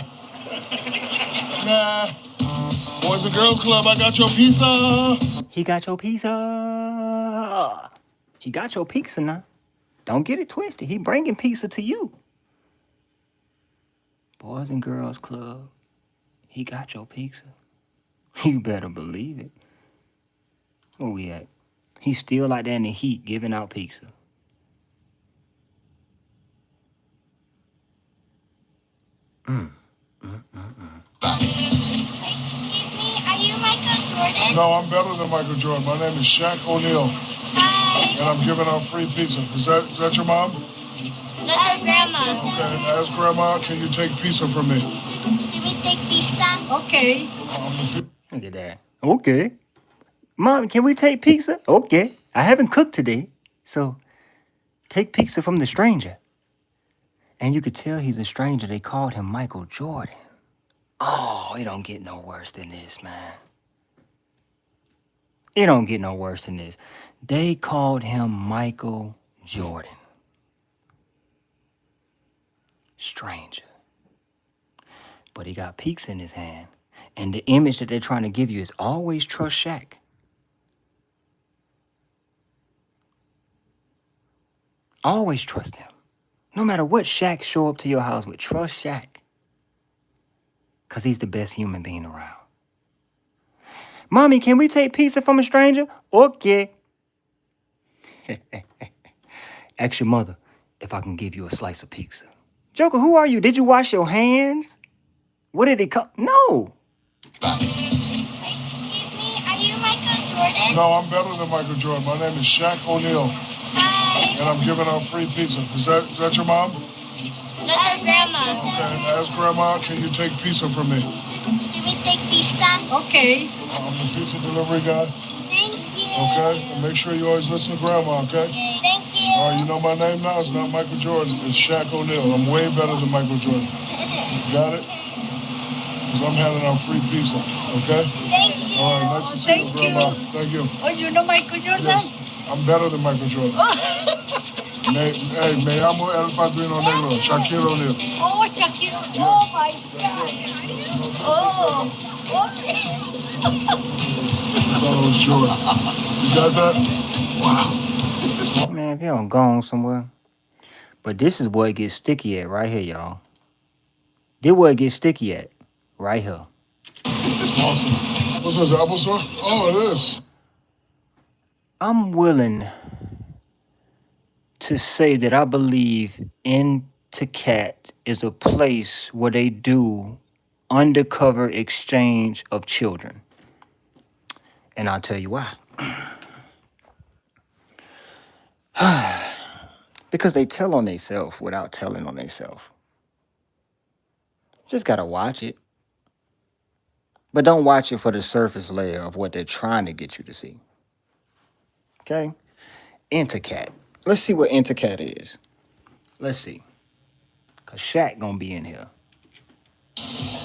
Speaker 22: Boys and Girls Club, I got your pizza.
Speaker 1: He got your pizza. He got your pizza now. Don't get it twisted. He bringing pizza to you. Boys and Girls Club. He got your pizza. You better believe it. Where we at? He's still like that in the heat giving out pizza.
Speaker 9: Excuse me, are you like a
Speaker 4: Jordan?
Speaker 22: No, I'm better than Michael Jordan. My name is Shaq O'Neal.
Speaker 4: Hi.
Speaker 22: And I'm giving out free pizza. Is that your mom?
Speaker 4: That's your grandma.
Speaker 22: Okay, ask Grandma, can you take pizza from me?
Speaker 4: Can we take pizza?
Speaker 16: Okay.
Speaker 1: Look at that. Okay. Mom, can we take pizza? Okay. I haven't cooked today, so take pizza from the stranger. And you could tell he's a stranger. They called him Michael Jordan. Oh, it don't get no worse than this, man. It don't get no worse than this. They called him Michael Jordan. Stranger. But he got pizza in his hand. And the image that they're trying to give you is always trust Shaq. Always trust him. No matter what Shaq show up to your house with, trust Shaq. Because he's the best human being around. Mommy, can we take pizza from a stranger? Okay. Ask your mother if I can give you a slice of pizza. Joker, who are you? Did you wash your hands? What did it come? No.
Speaker 4: Excuse me, are you Michael Jordan?
Speaker 22: No, I'm better than Michael Jordan. My name is Shaq O'Neal.
Speaker 4: Hi.
Speaker 22: And I'm giving out free pizza. Is that your mom?
Speaker 4: That's your grandma.
Speaker 22: Okay, ask Grandma, can you take pizza from me?
Speaker 4: Can we take pizza?
Speaker 16: Okay.
Speaker 22: I'm the pizza delivery guy.
Speaker 4: Thank you.
Speaker 22: Okay, and make sure you always listen to Grandma, okay?
Speaker 4: Thank you.
Speaker 22: All right, you know my name now? It's not Michael Jordan. It's Shaq O'Neal. I'm way better than Michael Jordan. Got it? Because I'm handing out free pizza, okay?
Speaker 4: Thank you.
Speaker 22: All right, nice to see you, Grandma. Thank you.
Speaker 16: Oh, you know Michael Jordan?
Speaker 22: Yes, I'm better than Michael Jordan. Me llamo El Padrino Negro, Shaquille O'Neal.
Speaker 16: Oh, Shakira. Oh, my God. Oh, okay.
Speaker 22: Oh, sure. You got that? Wow.
Speaker 1: Man, if you don't go on somewhere. But this is where it gets sticky at right here, y'all. This where it gets sticky at right here.
Speaker 22: Awesome. What's this, applesauce? Oh, it is.
Speaker 1: I'm willing to say that I believe Intercat is a place where they do undercover exchange of children. And I'll tell you why. Because they tell on themselves without telling on themselves. Just gotta watch it. But don't watch it for the surface layer of what they're trying to get you to see. Okay? Intercat. Let's see what Intercat is. Let's see. Because Shaq gonna be in here.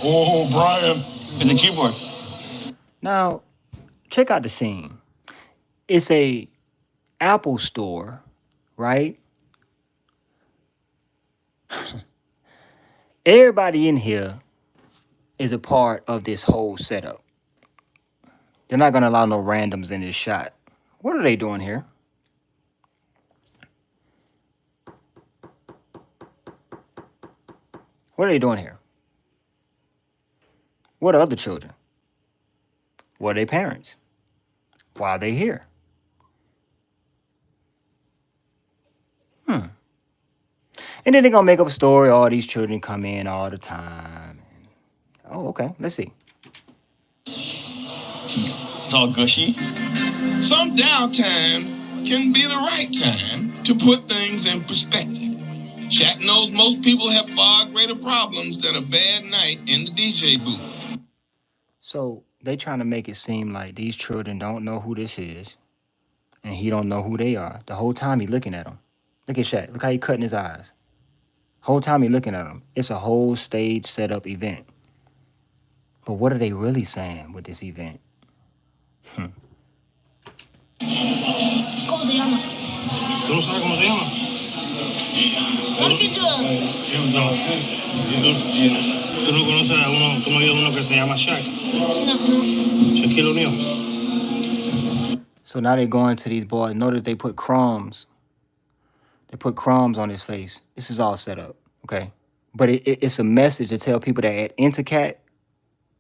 Speaker 22: Oh, Brian.
Speaker 18: It's a keyboard.
Speaker 1: Now, check out the scene. It's a Apple store, right? Everybody in here is a part of this whole setup. They're not gonna allow no randoms in this shot. What are they doing here? What are they doing here? What are other children? What are their parents? Why are they here? And then they're gonna make up a story. All these children come in all the time. Oh, okay. Let's see.
Speaker 13: It's all gushy. Some downtime can be the right time to put things in perspective. Shaq knows most people have far greater problems than a bad night in the DJ booth.
Speaker 1: So they trying to make it seem like these children don't know who this is, and he don't know who they are. The whole time he looking at them. Look at Shaq. Look how he cutting his eyes. Whole time he looking at them. It's a whole stage setup event. But what are they really saying with this event?
Speaker 17: ¿Cómo se llama? ¿Tú no sabes cómo se llama? ¿Por qué tú? ¿Tú no conoces a uno, tú no oyes uno que se llama Shaq? No. Shaquille O'Neal.
Speaker 1: So now they're going to these boys. Notice they put crumbs. They put crumbs on his face. This is all set up, okay? But it's a message to tell people that at Intercat,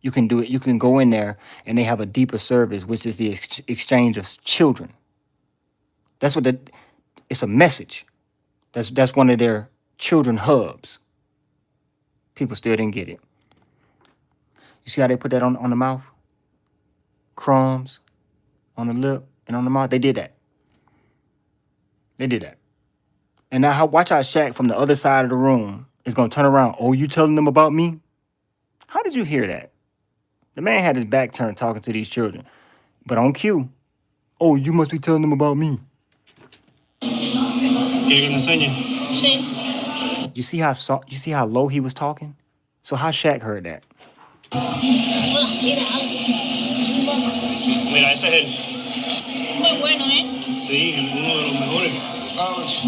Speaker 1: you can do it. You can go in there and they have a deeper service, which is the exchange of children. That's what it's a message. That's one of their children hubs. People still didn't get it. You see how they put that on the mouth? crumbs on the lip and on the mouth. They did that. They did that. And now watch how Shaq from the other side of the room is going to turn around. Oh, you telling them about me? How did you hear that? The man had his back turned talking to these children. But on cue, oh, you must be telling them about me. You see how low he was talking? So how Shaq heard that?
Speaker 17: Mira, ese es él.
Speaker 4: Muy bueno, ¿eh?
Speaker 17: Sí, uno de los mejores.
Speaker 22: Alex,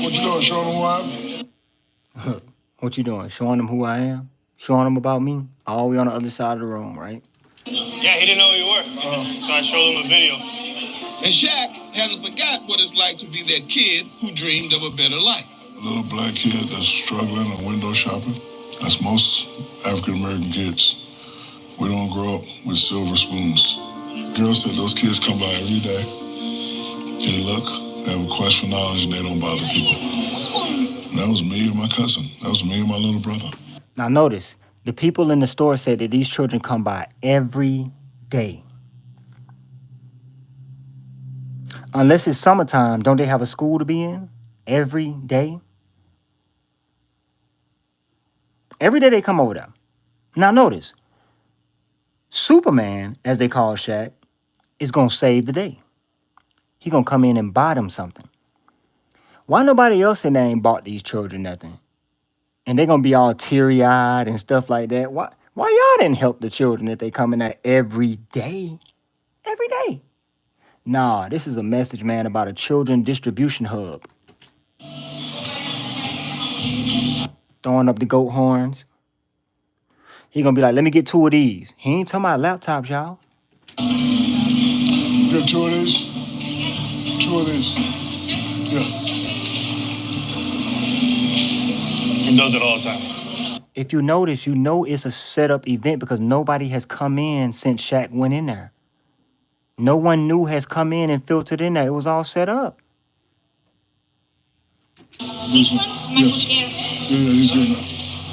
Speaker 22: what you doing? Showing them who I am?
Speaker 1: What you doing? Showing them who I am? Showing them about me? All the way on the other side of the room, right?
Speaker 17: Yeah, he didn't know who you were. So I showed him a video.
Speaker 13: And Shaq hasn't forgot what it's like to be that kid who dreamed of a better life.
Speaker 22: A little black kid that's struggling and window shopping. That's most African American kids. We don't grow up with silver spoons. Girl said those kids come by every day. They look, they have a quest for knowledge, and they don't bother people. And that was me and my cousin. That was me and my little brother.
Speaker 1: Now notice, the people in the store said that these children come by every day. Unless it's summertime, don't they have a school to be in? Every day? Every day they come over there. Now notice, Superman, as they call Shaq, is going to save the day. He going to come in and buy them something. Why nobody else in there ain't bought these children nothing? And they're going to be all teary-eyed and stuff like that. Why y'all didn't help the children if they come in there every day? Every day. Nah, this is a message, man, about a children distribution hub. Throwing up the goat horns. He gonna be like, let me get 2 of these. He ain't talking about laptops, y'all.
Speaker 22: You got 2 of these? 2 of these. Yeah.
Speaker 17: He does it all the time.
Speaker 1: If you notice, you know it's a setup event because nobody has come in since Shaq went in there. No one new has come in and filtered in there. It was all set up.
Speaker 22: This one? Yes. Yeah, he's good now.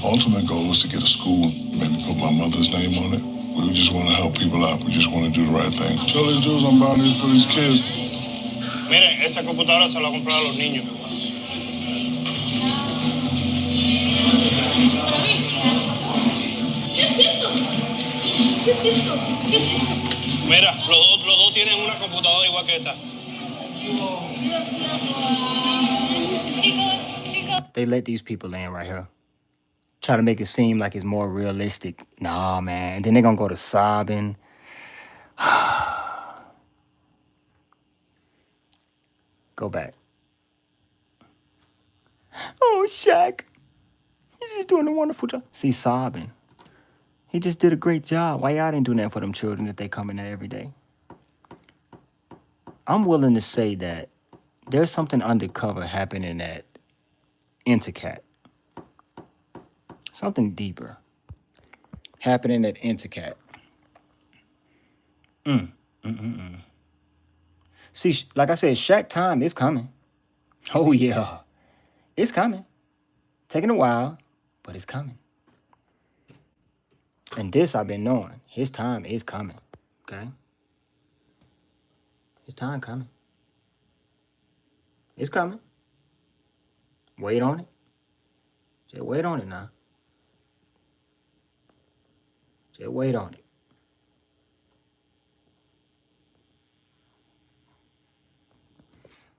Speaker 22: Ultimate goal was to get a school, maybe put my mother's name on it. We just want to help people out. We just want to do the right thing. Tell these dudes I'm buying these for these kids.
Speaker 17: Miren, esa computadora se la voy a comprar a los niños.
Speaker 4: ¿Qué es eso? ¿Qué es eso? ¿Qué es eso?
Speaker 17: Mira, los dos tienen una computadora igual que esta.
Speaker 1: They let these people in right here. Try to make it seem like it's more realistic. Nah, man. Then they're gonna go to sobbing. Go back. Oh, Shaq. He's just doing a wonderful job. See, sobbing. He just did a great job. Why y'all didn't do that for them children if they come in there every day? I'm willing to say that there's something undercover happening at Intercat. Something deeper happening at Intercat. See, like I said, Shaq time is coming. Oh, yeah. It's coming. Taking a while, but it's coming. And this I've been knowing. His time is coming. Okay? His time coming. It's coming. Wait on it. Just wait on it now. Just wait on it.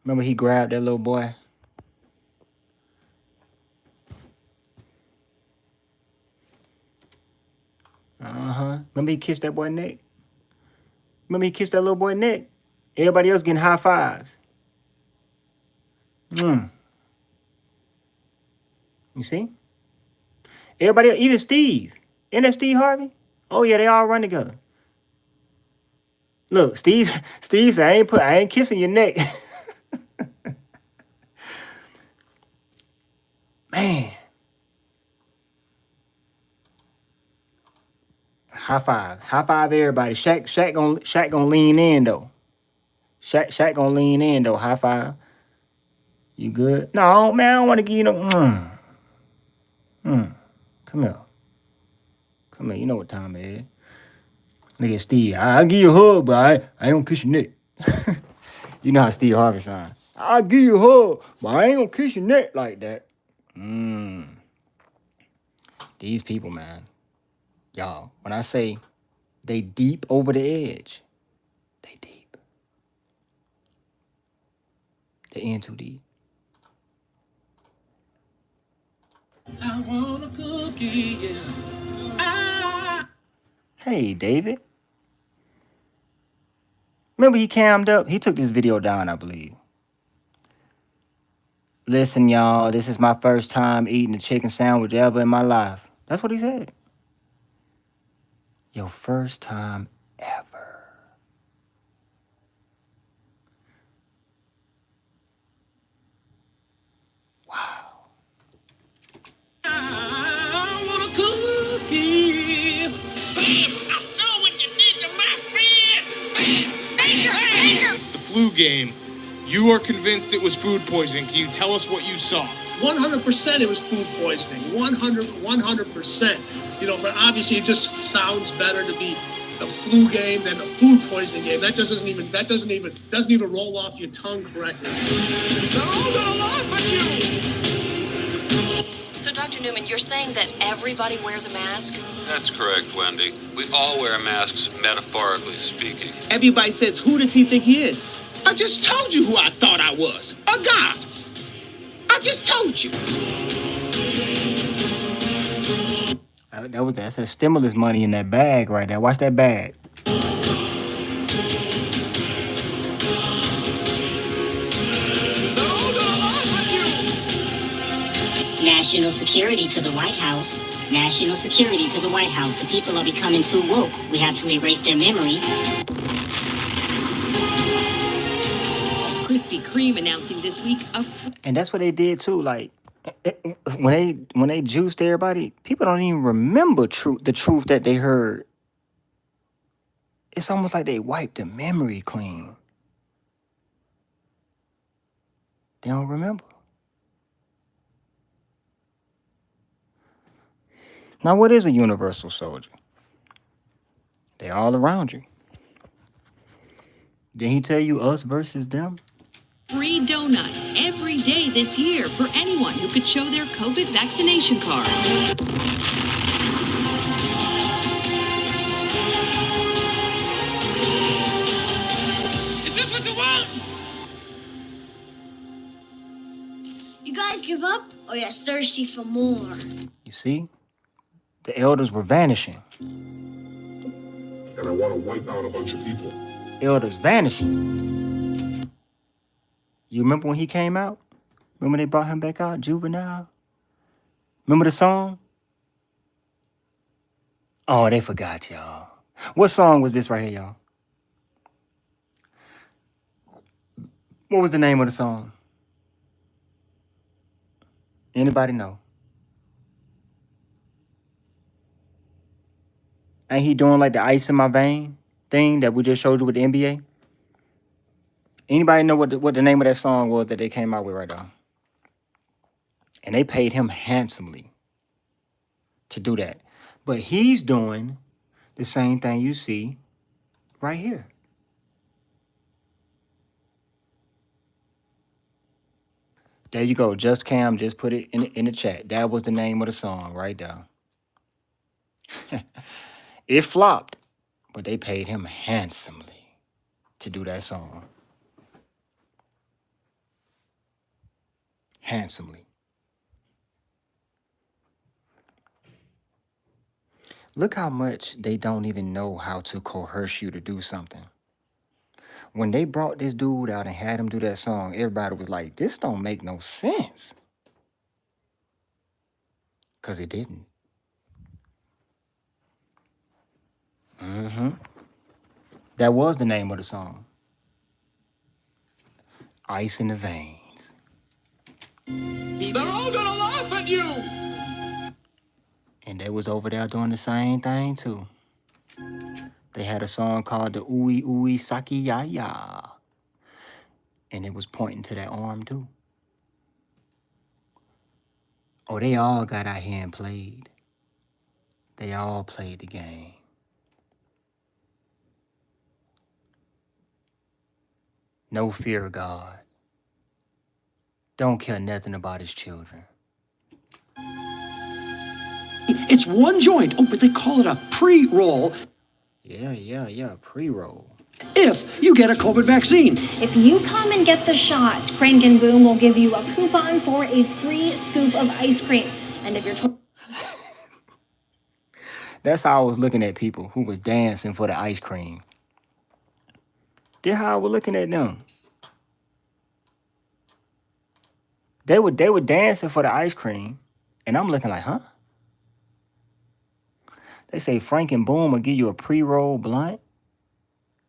Speaker 1: Remember he grabbed that little boy? Remember he kissed that boy neck? Remember he kissed that little boy neck? Everybody else getting high fives. You see? Everybody else, even Steve. Isn't that Steve Harvey? Oh yeah, they all run together. Look, Steve said, I ain't kissing your neck. Man. High five. High five everybody. Shaq gonna lean in though. Shaq gonna lean in though. High five. You good? No, man, I don't want to give you no. Come here. Come here. You know what time it is. Look at Steve. I'll give you a hug, but I ain't gonna kiss your neck. You know how Steve Harvey sounds. I'll give you a hug, but I ain't gonna kiss your neck like that. These people, man. Y'all, when I say they deep over the edge, they deep. They in too deep.
Speaker 11: I want a cookie, yeah.
Speaker 1: Hey, David. Remember he cammed up? He took this video down, I believe. Listen, y'all, this is my first time eating a chicken sandwich ever in my life. That's what he said. Your first time ever.
Speaker 11: I want a cookie. Bam! I know what you did to my friend. Bam!
Speaker 9: It's the flu game. You are convinced it was food poisoning. Can you tell us what you saw?
Speaker 10: 100% it was food poisoning. 100%. You know, but obviously it just sounds better to be the flu game than the food poisoning game. That just doesn't even roll off your tongue correctly.
Speaker 11: They're all gonna laugh at you.
Speaker 23: So, Dr. Newman, you're saying that everybody wears a mask?
Speaker 24: That's correct, Wendy. We all wear masks, metaphorically speaking.
Speaker 11: Everybody says, who does he think he is? I just told you who I thought I was. A god. I just told you.
Speaker 1: That's that stimulus money in that bag right there. Watch that bag.
Speaker 25: National security to the White House. National security to the White House. The people are becoming too woke. We have to erase their memory.
Speaker 26: Krispy Kreme announcing this week
Speaker 1: And that's what they did too. Like when they juiced everybody, people don't even remember the truth that they heard. It's almost like they wiped the memory clean. They don't remember. Now, what is a universal soldier? They're all around you. Did he tell you us versus them?
Speaker 26: free donut every day this year for anyone who could show their COVID vaccination card.
Speaker 11: Is this what you want?
Speaker 4: You guys give up or you're thirsty for more?
Speaker 1: You see? The elders were vanishing.
Speaker 27: And I want to wipe out a bunch of people.
Speaker 1: Elders vanishing. You remember when he came out? Remember they brought him back out, Juvenile? Remember the song? Oh, they forgot, y'all. What song was this right here, y'all? What was the name of the song? Anybody know? Ain't he doing like the ice in my vein thing that we just showed you with the NBA? Anybody know what the name of that song was that they came out with right now? And they paid him handsomely to do that. But he's doing the same thing you see right here. There you go. Just Cam just put it in the chat. That was the name of the song right there. It flopped, but they paid him handsomely to do that song. Handsomely. Look how much they don't even know how to coerce you to do something. When they brought this dude out and had him do that song, everybody was like, this don't make no sense. Because it didn't. That was the name of the song. Ice in the Veins.
Speaker 11: They're all gonna laugh at you.
Speaker 1: And they was over there doing the same thing too. They had a song called the Ooey Ooey Saki Ya Ya. And it was pointing to that arm too. Oh, they all got out here and played. They all played the game. No fear of God. Don't care nothing about his children.
Speaker 2: It's one joint. Oh, but they call it a pre-roll.
Speaker 1: Yeah, pre-roll.
Speaker 2: If you get a COVID vaccine.
Speaker 3: If you come and get the shots, Crank and Boom will give you a coupon for a free scoop of ice cream. And if you're
Speaker 1: That's how I was looking at people who was dancing for the ice cream. That's how I was looking at them. They were dancing for the ice cream, and I'm looking like, huh? They say Frank and Boom will give you a pre-roll blunt.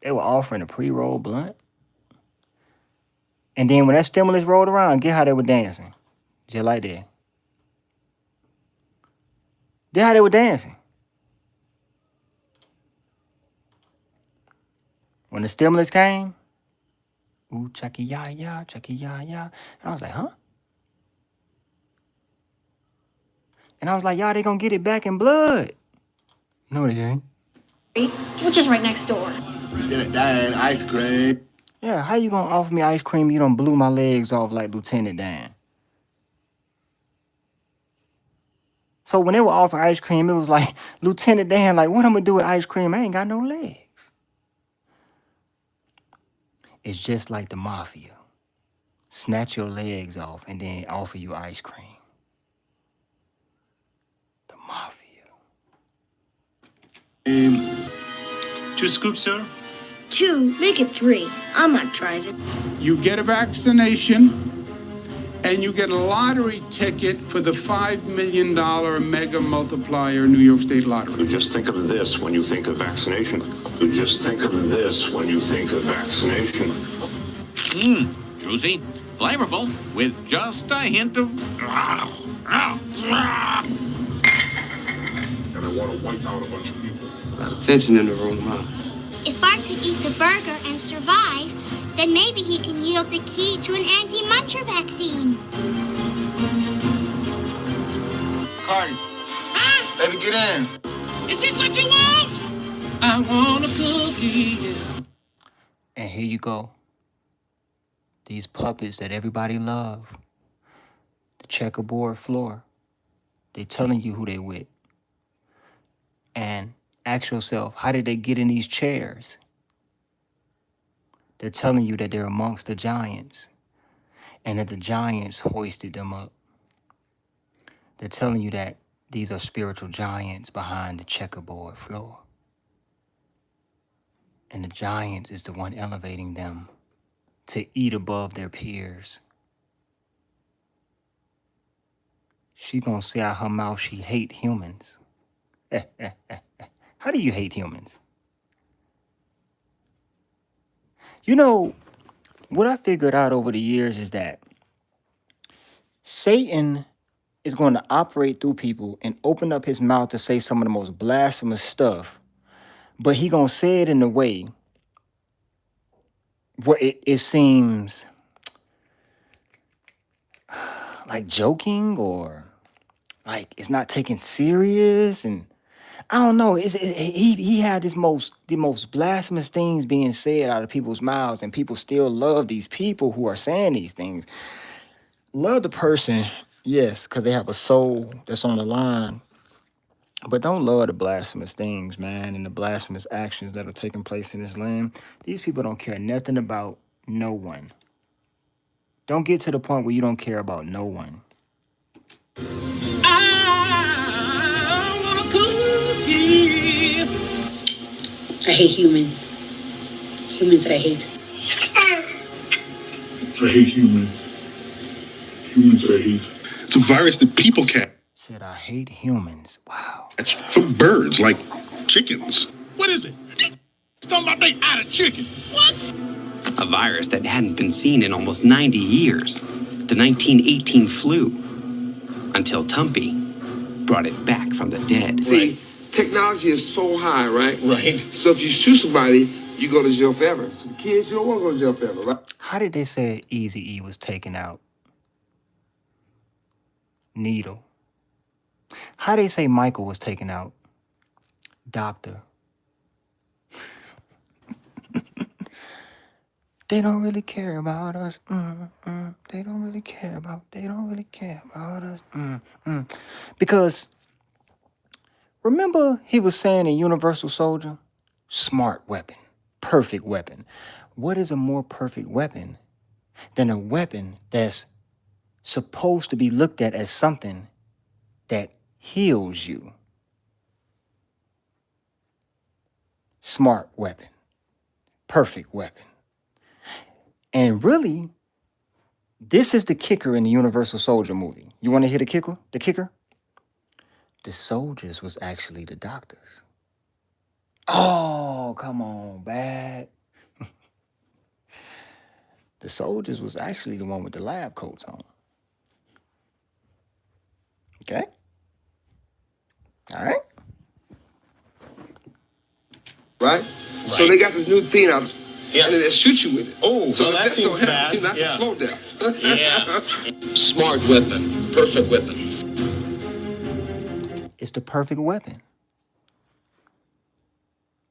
Speaker 1: They were offering a pre-roll blunt. And then when that stimulus rolled around, get how they were dancing. Just like that. Get how they were dancing. When the stimulus came, ooh, chucky ya ya, chucky ya ya. And I was like, huh? And I was like, y'all, they gonna get it back in blood. No, they ain't.
Speaker 3: which is right next door.
Speaker 14: Lieutenant Dan, ice cream.
Speaker 1: Yeah, how you gonna offer me ice cream? You done blew my legs off like Lieutenant Dan. So when they were offering ice cream, it was like, Lieutenant Dan, like, what I'm gonna do with ice cream? I ain't got no legs. It's just like the mafia. Snatch your legs off and then offer you ice cream. The mafia.
Speaker 5: 2 scoops, sir?
Speaker 4: 2, make it 3. I'm not driving.
Speaker 13: You get a vaccination, and you get a lottery ticket for the $5 million mega multiplier New York State Lottery.
Speaker 27: You just think of this when you think of vaccination. You just think of this when you think of vaccination.
Speaker 11: Juicy, flavorful, with just a hint of...
Speaker 27: And I want to wipe out a bunch of people.
Speaker 20: A lot of tension in the room, huh?
Speaker 4: If Bart could eat the burger and survive, then maybe he can yield the key to an anti-muncher vaccine.
Speaker 14: Cardi.
Speaker 11: Huh?
Speaker 14: Baby, get in.
Speaker 11: Is this what you want? I want a cookie, yeah.
Speaker 1: And here you go. These puppets that everybody love. The checkerboard floor. They telling you who they with. And ask yourself, how did they get in these chairs? They're telling you that they're amongst the giants. And that the giants hoisted them up. They're telling you that these are spiritual giants behind the checkerboard floor. And the giants is the one elevating them to eat above their peers. She gonna say out her mouth she hate humans. How do you hate humans? You know, what I figured out over the years is that Satan is going to operate through people and open up his mouth to say some of the most blasphemous stuff, but he gonna say it in a way where it seems like joking or like it's not taken serious, and I don't know. He had the most blasphemous things being said out of people's mouths, and people still love these people who are saying these things. Love the person, yes, because they have a soul that's on the line, but don't love the blasphemous things, man, and the blasphemous actions that are taking place in this land. These people don't care nothing about no one. Don't get to the point where you don't care about no one.
Speaker 11: I want a cookie.
Speaker 7: I hate humans. Humans I hate.
Speaker 22: I hate humans. Humans I hate.
Speaker 27: It's a virus that people catch
Speaker 1: Said I hate humans. Wow.
Speaker 27: from birds, like chickens.
Speaker 13: What is it? Talking about they out of chicken. What?
Speaker 20: A virus that hadn't been seen in almost 90 years. The 1918 flu. Until Tumpy brought it back from the dead.
Speaker 8: See, technology is so high, right?
Speaker 27: Right.
Speaker 8: So if you shoot somebody, you go to jail forever. So the kids, you don't want to go to jail forever, right?
Speaker 1: How did they say Eazy-E was taken out? Needle. How did they say Michael was taken out? Doctor. They don't really care about us. They don't really care about us. Because remember he was saying in Universal Soldier, smart weapon, perfect weapon. What is a more perfect weapon than a weapon that's supposed to be looked at as something that heals you? Smart weapon, perfect weapon. And really, this is the kicker in the Universal Soldier movie. You want to hear the kicker? The kicker? The soldiers was actually the doctors. Oh, come on, bad. The soldiers was actually the one with the lab coats on. Okay? All right?
Speaker 8: Right? So they got this new thing out, and they shoot you with it.
Speaker 17: Oh,
Speaker 8: so
Speaker 17: well, that seems bad.
Speaker 8: That's
Speaker 17: Yeah.
Speaker 8: a slow death.
Speaker 17: Yeah.
Speaker 6: Smart weapon, perfect weapon.
Speaker 1: It's the perfect weapon.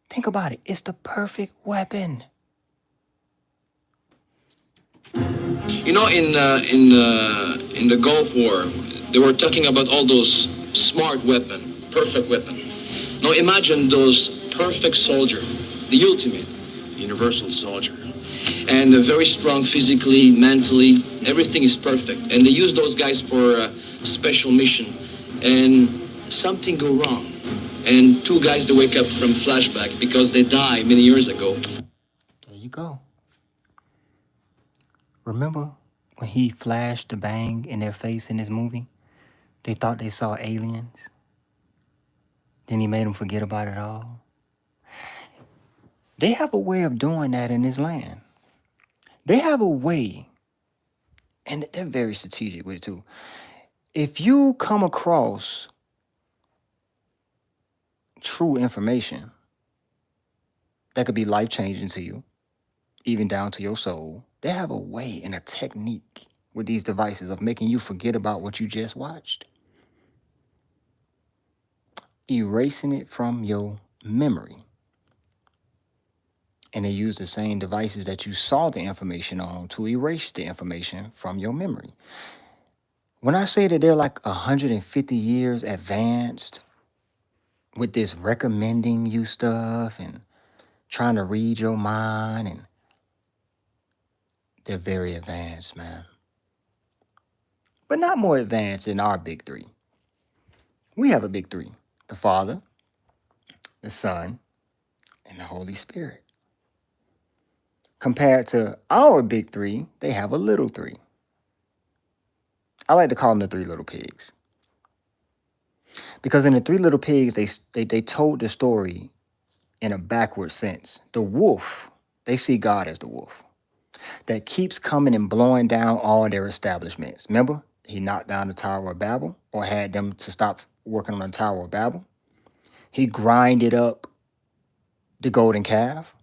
Speaker 1: Think about it. It's the perfect weapon.
Speaker 6: You know, in the Gulf War, they were talking about all those smart weapon, perfect weapon. Now imagine those perfect soldier, the ultimate universal soldier, and very strong physically, mentally, everything is perfect. And they use those guys for a special mission, and something go wrong, and two guys they wake up from flashback because they died many years ago.
Speaker 1: There you go. Remember when he flashed the bang in their face in this movie? They thought they saw aliens. Then he made them forget about it all. They have a way of doing that in this land. They have a way, and they're very strategic with it too. If you come across true information that could be life-changing to you, even down to your soul, they have a way and a technique with these devices of making you forget about what you just watched. Erasing it from your memory. And they use the same devices that you saw the information on to erase the information from your memory. When I say that they're like 150 years advanced with this recommending you stuff and trying to read your mind, and they're very advanced, man. But not more advanced than our big three. We have a big three: the Father, the Son, and the Holy Spirit. Compared to our big three, they have a little three. I like to call them the three little pigs. Because in the three little pigs, they told the story in a backward sense. The wolf, they see God as the wolf that keeps coming and blowing down all their establishments. Remember, he knocked down the Tower of Babel, or had them to stop working on the Tower of Babel. He grinded up the golden calf.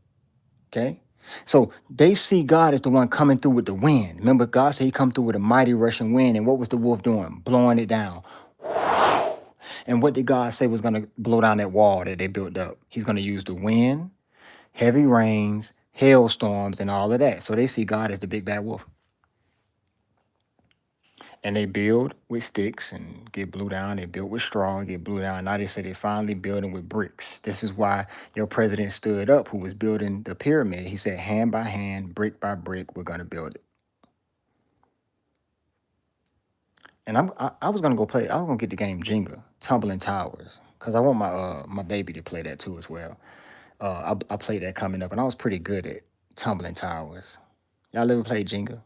Speaker 1: Okay? So they see God as the one coming through with the wind. Remember, God said he come through with a mighty rushing wind. And what was the wolf doing? Blowing it down. And what did God say was going to blow down that wall that they built up? He's going to use the wind, heavy rains, hailstorms, and all of that. So they see God as the big bad wolf. And they build with sticks and get blew down. They build with straw and get blew down. Now they say they're finally building with bricks. This is why your president stood up, who was building the pyramid. He said, hand by hand, brick by brick, we're going to build it. And I was going to go play. I was going to get the game Jenga, Tumbling Towers, because I want my baby to play that too as well. I played that coming up, and I was pretty good at Tumbling Towers. Y'all ever played Jenga?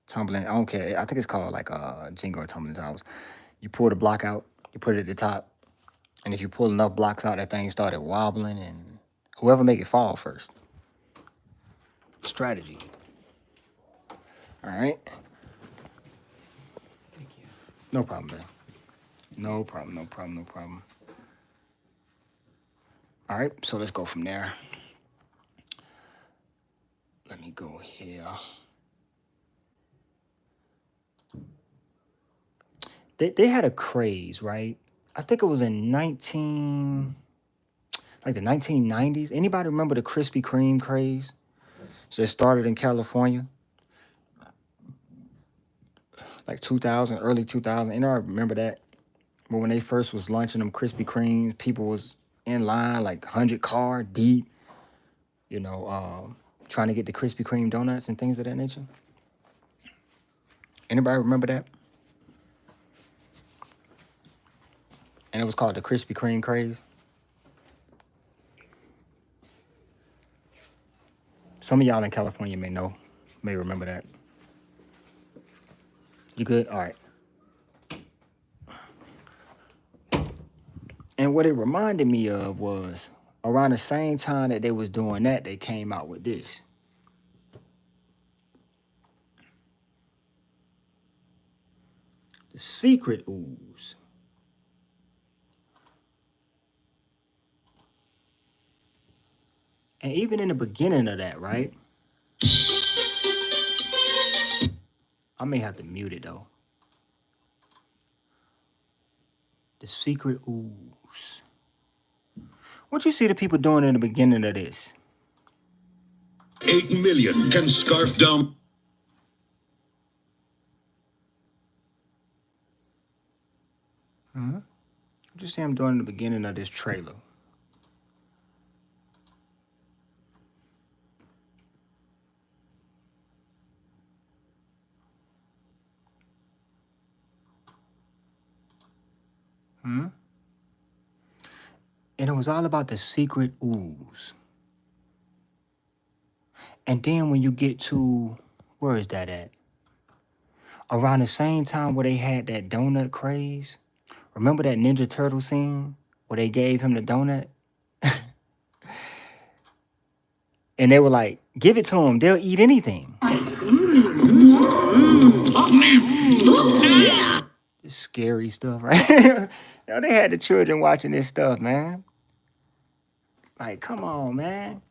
Speaker 1: Tumbling, I don't care. I think it's called like Jenga or Tumbling Towers. You pull the block out, you put it at the top, and if you pull enough blocks out, that thing started wobbling, and whoever make it fall first. Strategy. All right. Thank you. No problem, man. No problem. All right, so let's go from there. Let me go here. They had a craze, right? I think it was in the 1990s. Anybody remember the Krispy Kreme craze? So it started in California, like 2000, early 2000. And I remember that. But when they first was launching them Krispy Kremes, people was in line like 100 car deep, trying to get the Krispy Kreme donuts and things of that nature. Anybody remember that? And it was called the Krispy Kreme craze. Some of y'all in California may remember that. You good? All right. And what it reminded me of was around the same time that they was doing that, they came out with this. The secret ooze. And even in the beginning of that, right? I may have to mute it though. The secret ooze. What you see the people doing in the beginning of this?
Speaker 2: 8 million can scarf down.
Speaker 1: What you see them doing in the beginning of this trailer? And it was all about the secret ooze. And then when you get to, where is that at? Around the same time where they had that donut craze. Remember that Ninja Turtle scene where they gave him the donut? And they were like, give it to him. They'll eat anything. This scary stuff, right? They had the children watching this stuff, man. Like, come on, man.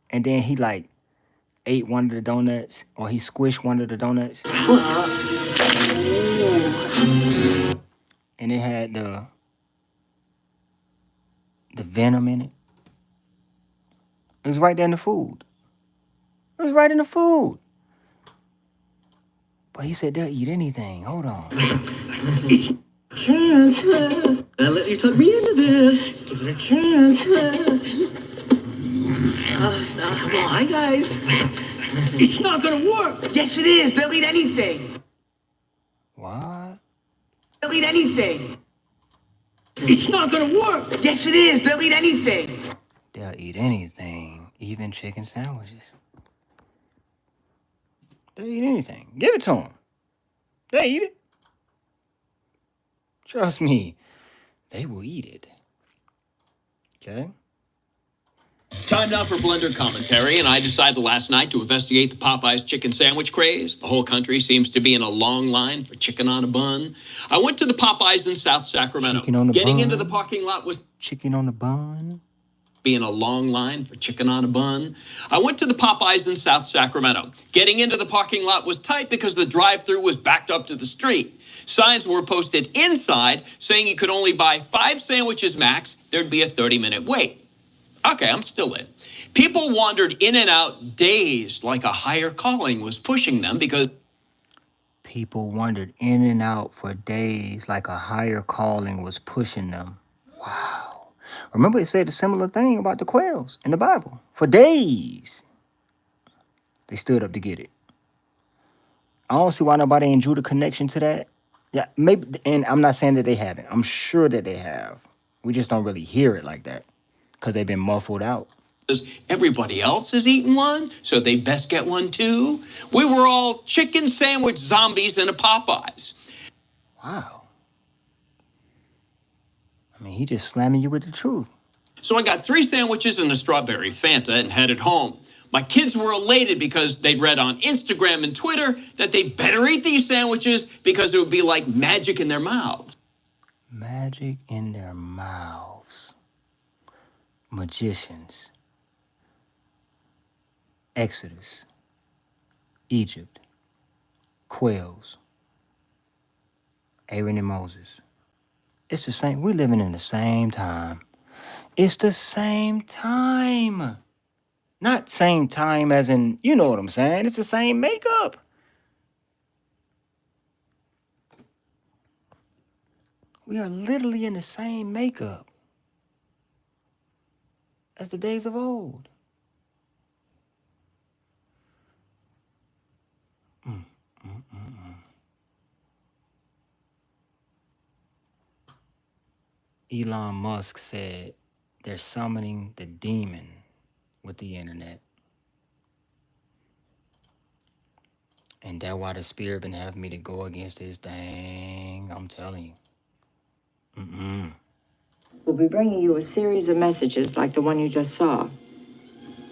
Speaker 1: And then he like ate one of the donuts, or he squished one of the donuts. And it had the venom in it. It was right there in the food. It was right in the food. But he said they'll eat anything. Hold on.
Speaker 11: Chance. Let you talk me into this. Give it a chance. Well, hi, guys. It's not gonna work. Yes, it is. They'll eat anything.
Speaker 1: What?
Speaker 11: They'll eat anything. It's not gonna work. Yes, it is. They'll eat anything.
Speaker 1: They'll eat anything, even chicken sandwiches. They'll eat anything. Give it to them. They eat it. Trust me, they will eat it. Okay?
Speaker 9: Time now for Blender commentary, and I decided last night to investigate the Popeye's chicken sandwich craze. The whole country seems to be in a long line for chicken on a bun. I went to the Popeyes in South Sacramento.
Speaker 1: Chicken on the
Speaker 9: Getting
Speaker 1: bun.
Speaker 9: into the parking lot was
Speaker 1: Chicken on the bun.
Speaker 9: being a long line for chicken on a bun. I went to the Popeyes in South Sacramento. Getting into the parking lot was tight because the drive-thru was backed up to the street. Signs were posted inside saying you could only buy 5 sandwiches max. There'd be a 30-minute wait. Okay, I'm still in. People wandered in and out dazed like a higher calling was pushing them because
Speaker 1: People wandered in and out for days like a higher calling was pushing them. Wow. Remember it said a similar thing about the quails in the Bible. For days, they stood up to get it. I don't see why nobody drew the connection to that. Yeah, maybe, and I'm not saying that they haven't. I'm sure that they have. We just don't really hear it like that because they've been muffled out.
Speaker 9: everybody else is eating one, so they best get one too. We were all chicken sandwich zombies in a Popeyes.
Speaker 1: Wow. I mean, he just slamming you with the truth.
Speaker 9: So I got 3 sandwiches and a strawberry Fanta and headed home. My kids were elated because they'd read on Instagram and Twitter that they better eat these sandwiches because it would be like magic in their mouths.
Speaker 1: Magic in their mouths. Magicians. Exodus. Egypt. Quails. Aaron and Moses. It's the same. We're living in the same time. It's the same time. Not same time as in, you know what I'm saying? It's the same makeup. We are literally in the same makeup as the days of old. Elon Musk said they're summoning the demon with the internet. And that's why the spirit been having me to go against this thing. I'm telling you.
Speaker 10: We'll be bringing you a series of messages like the one you just saw.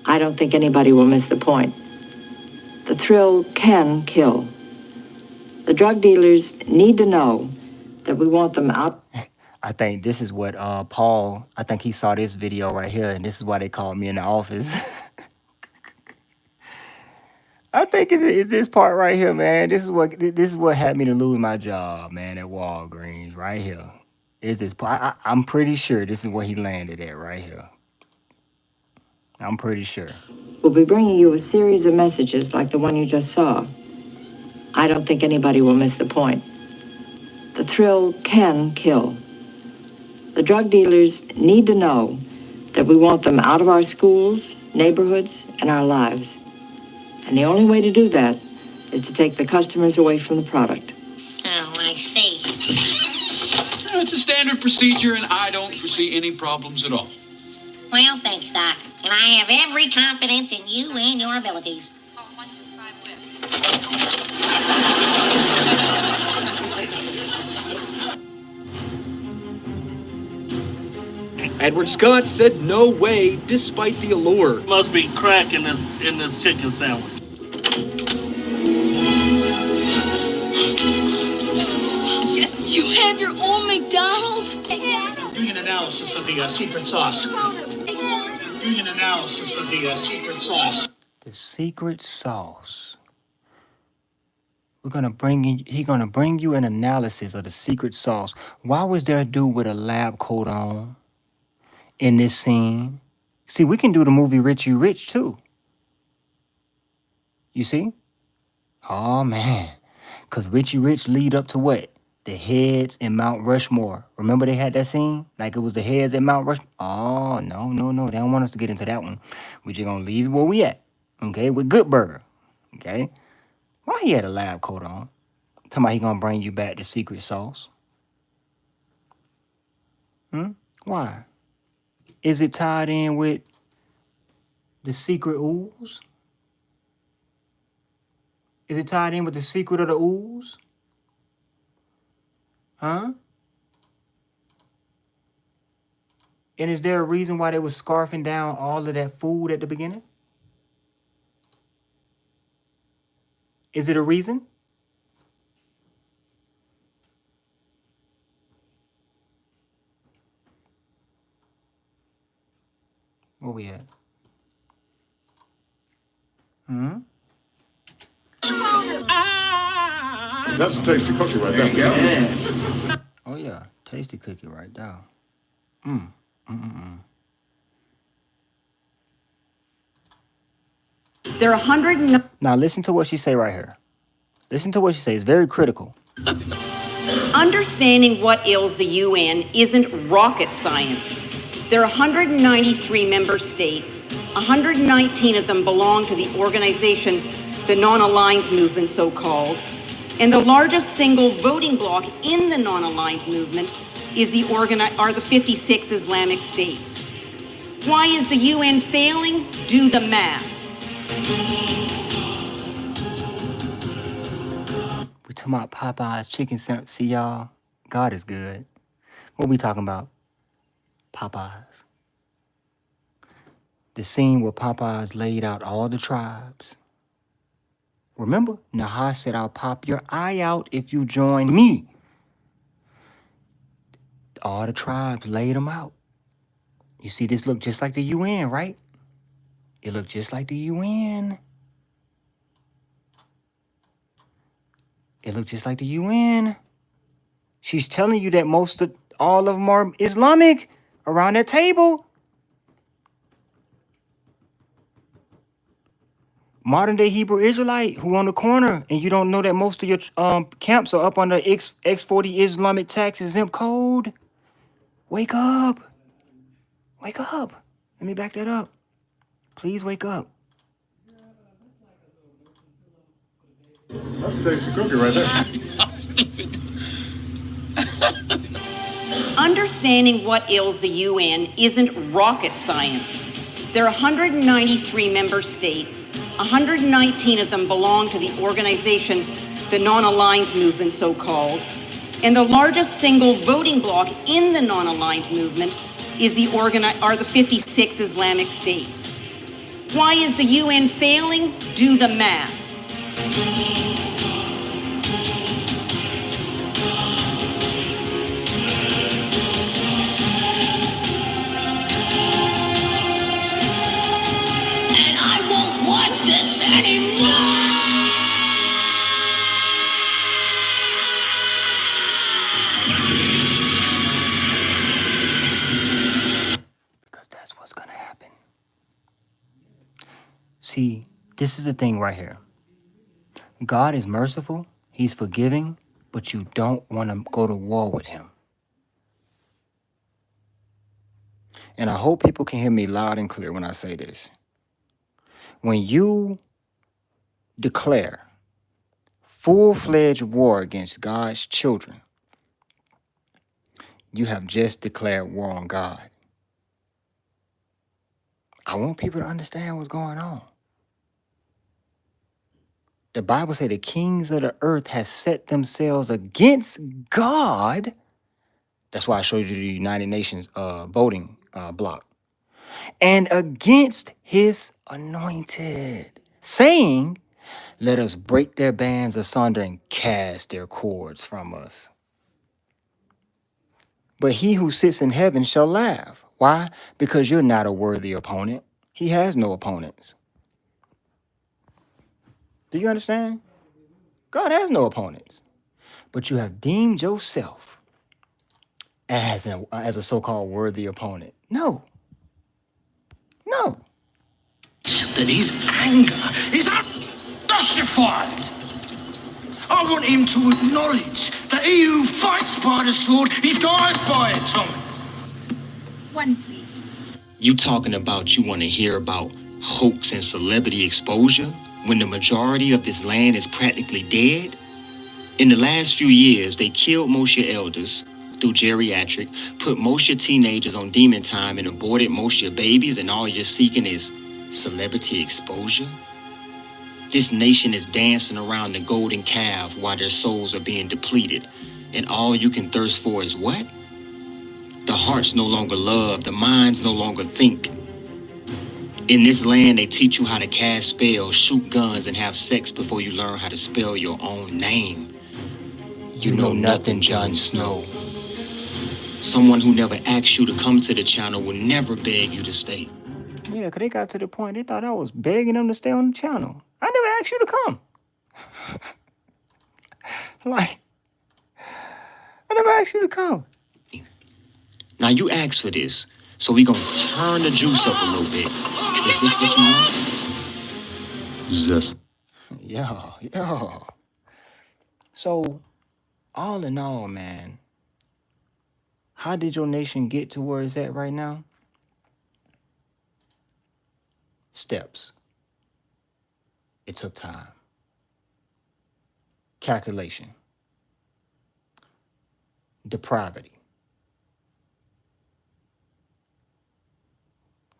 Speaker 10: I don't think anybody will miss the point. The thrill can kill. The drug dealers need to know that we want them out.
Speaker 1: I think this is what Paul, I think he saw this video right here, and this is why they called me in the office. I think it is this part right here, man. This is what had me to lose my job, man, at Walgreens, right here. Is this part? I'm pretty sure this is where he landed at right here. I'm pretty sure.
Speaker 10: We'll be bringing you a series of messages like the one you just saw. I don't think anybody will miss the point. The thrill can kill. The drug dealers need to know that we want them out of our schools, neighborhoods, and our lives. And the only way to do that is to take the customers away from the product.
Speaker 4: Oh, I see.
Speaker 12: It's a standard procedure, and I don't foresee any problems at all.
Speaker 4: Well, thanks, Doc. And I have every confidence in you and your abilities.
Speaker 15: Edward Scott said no way, despite the allure.
Speaker 17: Must be crack in this chicken sandwich.
Speaker 11: You have your own McDonald's?
Speaker 2: Doing an analysis of the secret sauce. Doing an analysis of the secret sauce.
Speaker 1: The secret sauce. We're gonna bring in. He's gonna bring you an analysis of the secret sauce. Why was there a dude with a lab coat on in this scene? See, we can do the movie Rich You Rich too. You see? Oh man, cause Richie Rich lead up to what? The heads in Mount Rushmore. Remember they had that scene? Like it was the heads in Mount Rushmore. Oh, no. They don't want us to get into that one. We just gonna leave it where we at. Okay, with Good Burger. Okay? Why he had a lab coat on? Talking about he gonna bring you back the secret sauce. Why? Is it tied in with the secret ooze? Is it tied in with the secret of the ooze? Huh? And is there a reason why they was scarfing down all of that food at the beginning? Is it a reason? Where we at?
Speaker 27: That's a tasty cookie right there.
Speaker 1: Yeah. Oh yeah, tasty cookie right there.
Speaker 16: There are 100.
Speaker 1: Now listen to what she say right here. Listen to what she say. It's very critical.
Speaker 16: Understanding what ails the UN isn't rocket science. There are 193 member states. 119 of them belong to the organization, the Non-Aligned Movement, so-called. And the largest single voting bloc in the Non-Aligned Movement is are the 56 Islamic states. Why is the UN failing? Do the math.
Speaker 1: We talking about Popeye's chicken sandwich. See y'all, God is good. What we talking about? Popeyes. The scene where Popeyes laid out all the tribes. Remember, Nahar said, I'll pop your eye out if you join me. All the tribes laid them out. You see, this look just like the UN, right? It looked just like the UN. It looked just like the UN. She's telling you that all of them are Islamic around that table. Modern day Hebrew Israelite who on the corner and you don't know that most of your camps are up on the X40 Islamic tax exempt code. Wake up. Wake up. Let me back that up. Please wake up.
Speaker 22: That's a tasty cookie right there.
Speaker 16: Understanding what ails the UN isn't rocket science. There are 193 member states. 119 of them belong to the organization, the non-aligned movement, so-called. And the largest single voting bloc in the non-aligned movement is are the 56 Islamic states. Why is the UN failing? Do the math.
Speaker 11: And I won't watch this anymore!
Speaker 1: Because that's what's going to happen. See, this is the thing right here. God is merciful. He's forgiving. But you don't want to go to war with him. And I hope people can hear me loud and clear when I say this. When you declare full-fledged war against God's children, you have just declared war on God. I want people to understand what's going on. The Bible says the kings of the earth has set themselves against God. That's why I showed you the United Nations voting block. And against his anointed, saying, let us break their bands asunder and cast their cords from us. But he who sits in heaven shall laugh. Why? Because you're not a worthy opponent. He has no opponents. Do you understand? God has no opponents. But you have deemed yourself as a so-called worthy opponent. No. No.
Speaker 11: That his anger is unjustified. I want him to acknowledge that he who fights by the sword, he dies by it, Tommy.
Speaker 3: One, please.
Speaker 1: You talking about you want to hear about hoax and celebrity exposure when the majority of this land is practically dead? In the last few years, they killed most of your elders through geriatric, put most of your teenagers on demon time, and aborted most of your babies, and all you're seeking is celebrity exposure? This nation is dancing around the golden calf while their souls are being depleted, and all you can thirst for is what? The hearts no longer love, the minds no longer think. In this land, they teach you how to cast spells, shoot guns, and have sex before you learn how to spell your own name. You know nothing, Jon Snow. Someone who never asked you to come to the channel will never beg you to stay. Yeah, because they got to the point, they thought I was begging them to stay on the channel. I never asked you to come. Like, I never asked you to come. Now, you asked for this, so we're going to turn the juice up a little bit. Is this what you want?
Speaker 22: Zest.
Speaker 1: Yo. So, all in all, man, how did your nation get to where it's at right now? Steps. It took time. Calculation. Depravity.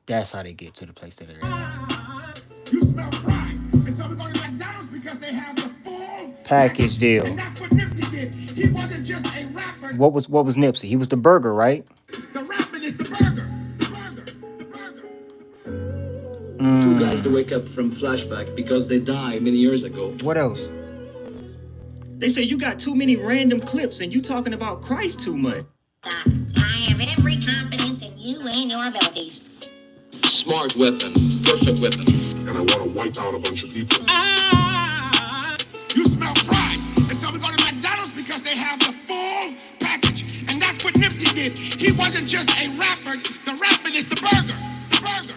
Speaker 1: That's how they get to the place that they're at.
Speaker 13: You smell fries. And so we go to McDonald's because they have the full
Speaker 1: Package deal.
Speaker 13: And that's what Nipsey did. He wasn't just a rapper.
Speaker 1: What was Nipsey? He was the burger, right?
Speaker 13: The rapping is the burger.
Speaker 18: Two guys to wake up from flashback because they died many years ago.
Speaker 1: What else? They say you got too many random clips and you talking about Christ too much.
Speaker 4: I have every confidence in you and your abilities.
Speaker 6: Smart weapon, perfect weapon.
Speaker 22: And I want to wipe out a bunch of people.
Speaker 13: You smell fries. And so we go to McDonald's because they have the full package. And that's what Nipsey did. He wasn't just a rapper. The rapping is the burger. The burger.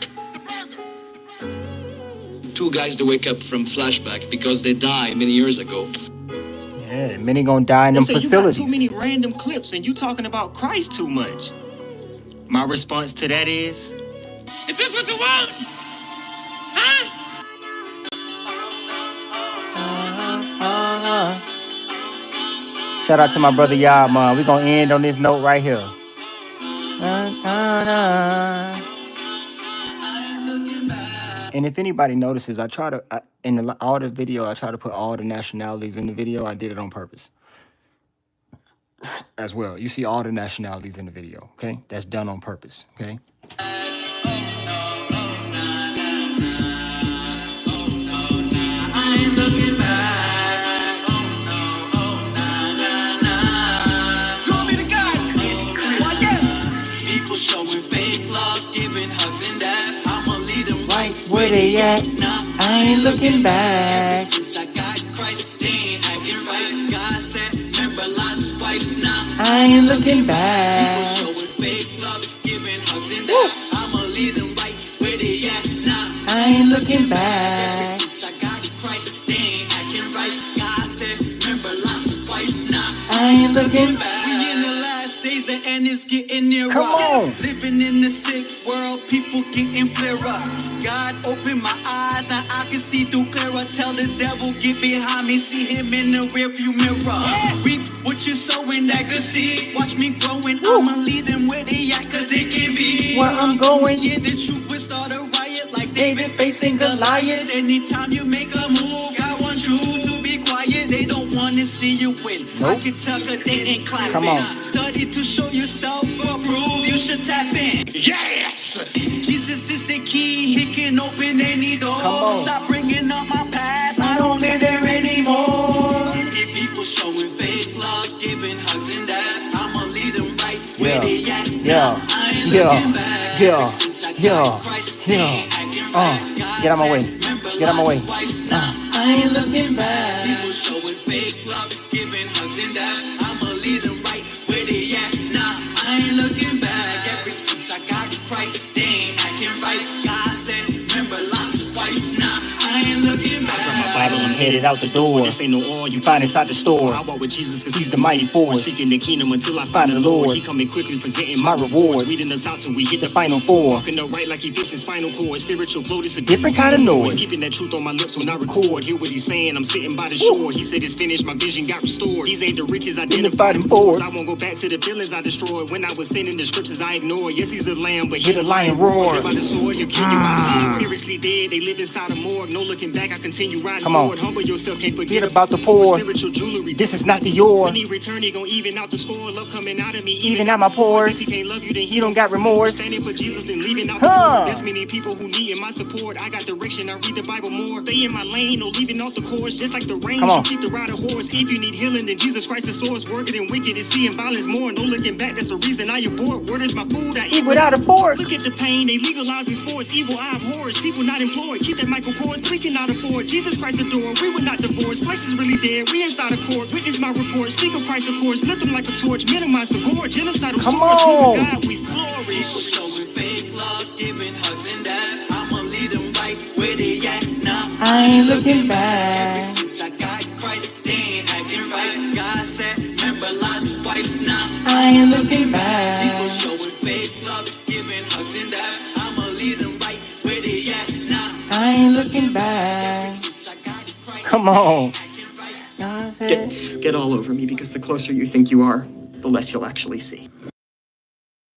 Speaker 18: Two guys that wake up from flashback because they died many years ago.
Speaker 1: Yeah, many gonna die in them Listen, facilities. You got too many random clips and you talking about Christ too much. My response to that is
Speaker 13: this what you want? Huh?
Speaker 1: shout out to my brother Yah, man. We gonna end on this note right here. And if anybody notices, I try to all the video, I try to put all the nationalities in the video. I did it on purpose as well. You see all the nationalities in the video, okay? That's done on purpose, okay? Where they at? I ain't looking back. Since I got Christ, they ain't acting right. God said, remember Lot's wife. Nah, I ain't looking back. People showing fake love, giving hugs and that. I'ma lead them right where they at. Nah, I ain't looking back. Ever since I got Christ, they ain't acting right. God said, remember Lot's wife. Nah, I ain't looking back. We in the last days, the end is getting nearer. Come on. Living in the sick world, people getting flare-up. God opened my eyes, now I can see through clearer. Tell the devil, get behind me, see him in the rearview mirror. Reap what you sowing, that good seed. Watch me growing, I'ma lead them where they at, cause they can be where I'm going. Yeah, the truth will start a riot, like David facing Goliath. Anytime you make a move, God wants you to be quiet. They don't wanna see you win. I can tell cause they ain't clapping. Come on. Study to show yourself approved, you should tap in. Yes! Jesus is the key, he can open any door. Stop bringing up my past, I don't live there anymore. If people showing fake love, giving hugs and dabs, I'ma lead them right where they at. I ain't looking back. Get out my way. Get out my way.
Speaker 13: I ain't looking back. People showing fake love, giving hugs and dabs, I'ma lead them right where they at. Nah, I ain't looking back. Ever since I got Christ, they ain't acting right. God said, remember Lot's wife. Nah, I ain't looking back.
Speaker 1: Bible, I'm headed out the door. This ain't no oil you find inside the store. I walk with Jesus cause he's the mighty force. Seeking the kingdom until I find the Lord. He coming quickly presenting my rewards. Reading us out till we hit the final four. Walking upright like he fits his spinal cord. Spiritual flow, this a different kind of noise. Keeping that truth on my lips when I record. Hear what he's saying, I'm sitting by the shore. He said it's finished, my vision got restored. These ain't the riches identified in Forbes. I won't go back to the feelings I destroyed. When I was sending the scriptures I ignored. Yes, he's a lamb, but hear the lion roar. By the sword, you kill you by the sword. Spiritually dead, they live inside a morgue. No looking back, I continue riding forward. Humble yourself, can't forget about the poor. Spiritual jewelry, this is not the your. When he return, he gon' even out the score. Love coming out of me, even out my pores. If he can't love you, then he don't got remorse. Standing for Jesus, then leaving out the door. There's many people who need my support. I got direction, I read the Bible more. Stay in my lane, no leaving off the course. Just like the rain, you keep the rider horse. If you need healing, then Jesus Christ restores. Working and wicked is seeing violence more. No looking back, that's the reason I abhor. Word is my food, I eat without a fork. Look at the pain, they legalizing sports. Evil, I abhors. People not employed. Keep that Michael Kors, we cannot afford. Jesus Christ adore, we were not divorced. Flesh is really dead, we inside a court. Witness my report, speak of Christ of course. Lift them like a torch, minimize the gore. Genocidal swords, we God, we flourish. People showing fake love, giving hugs and dabs. I'ma lead them right where they at. Nah, I ain't looking back. Ever since I got Christ, they ain't acting right. God said, remember Lot's wife. Nah, I ain't looking back. People showing fake love, giving hugs and dabs. I'ma lead them right where they at. Nah, I ain't looking back. Come on.
Speaker 5: Get all over me because the closer you think you are, the less you'll actually see.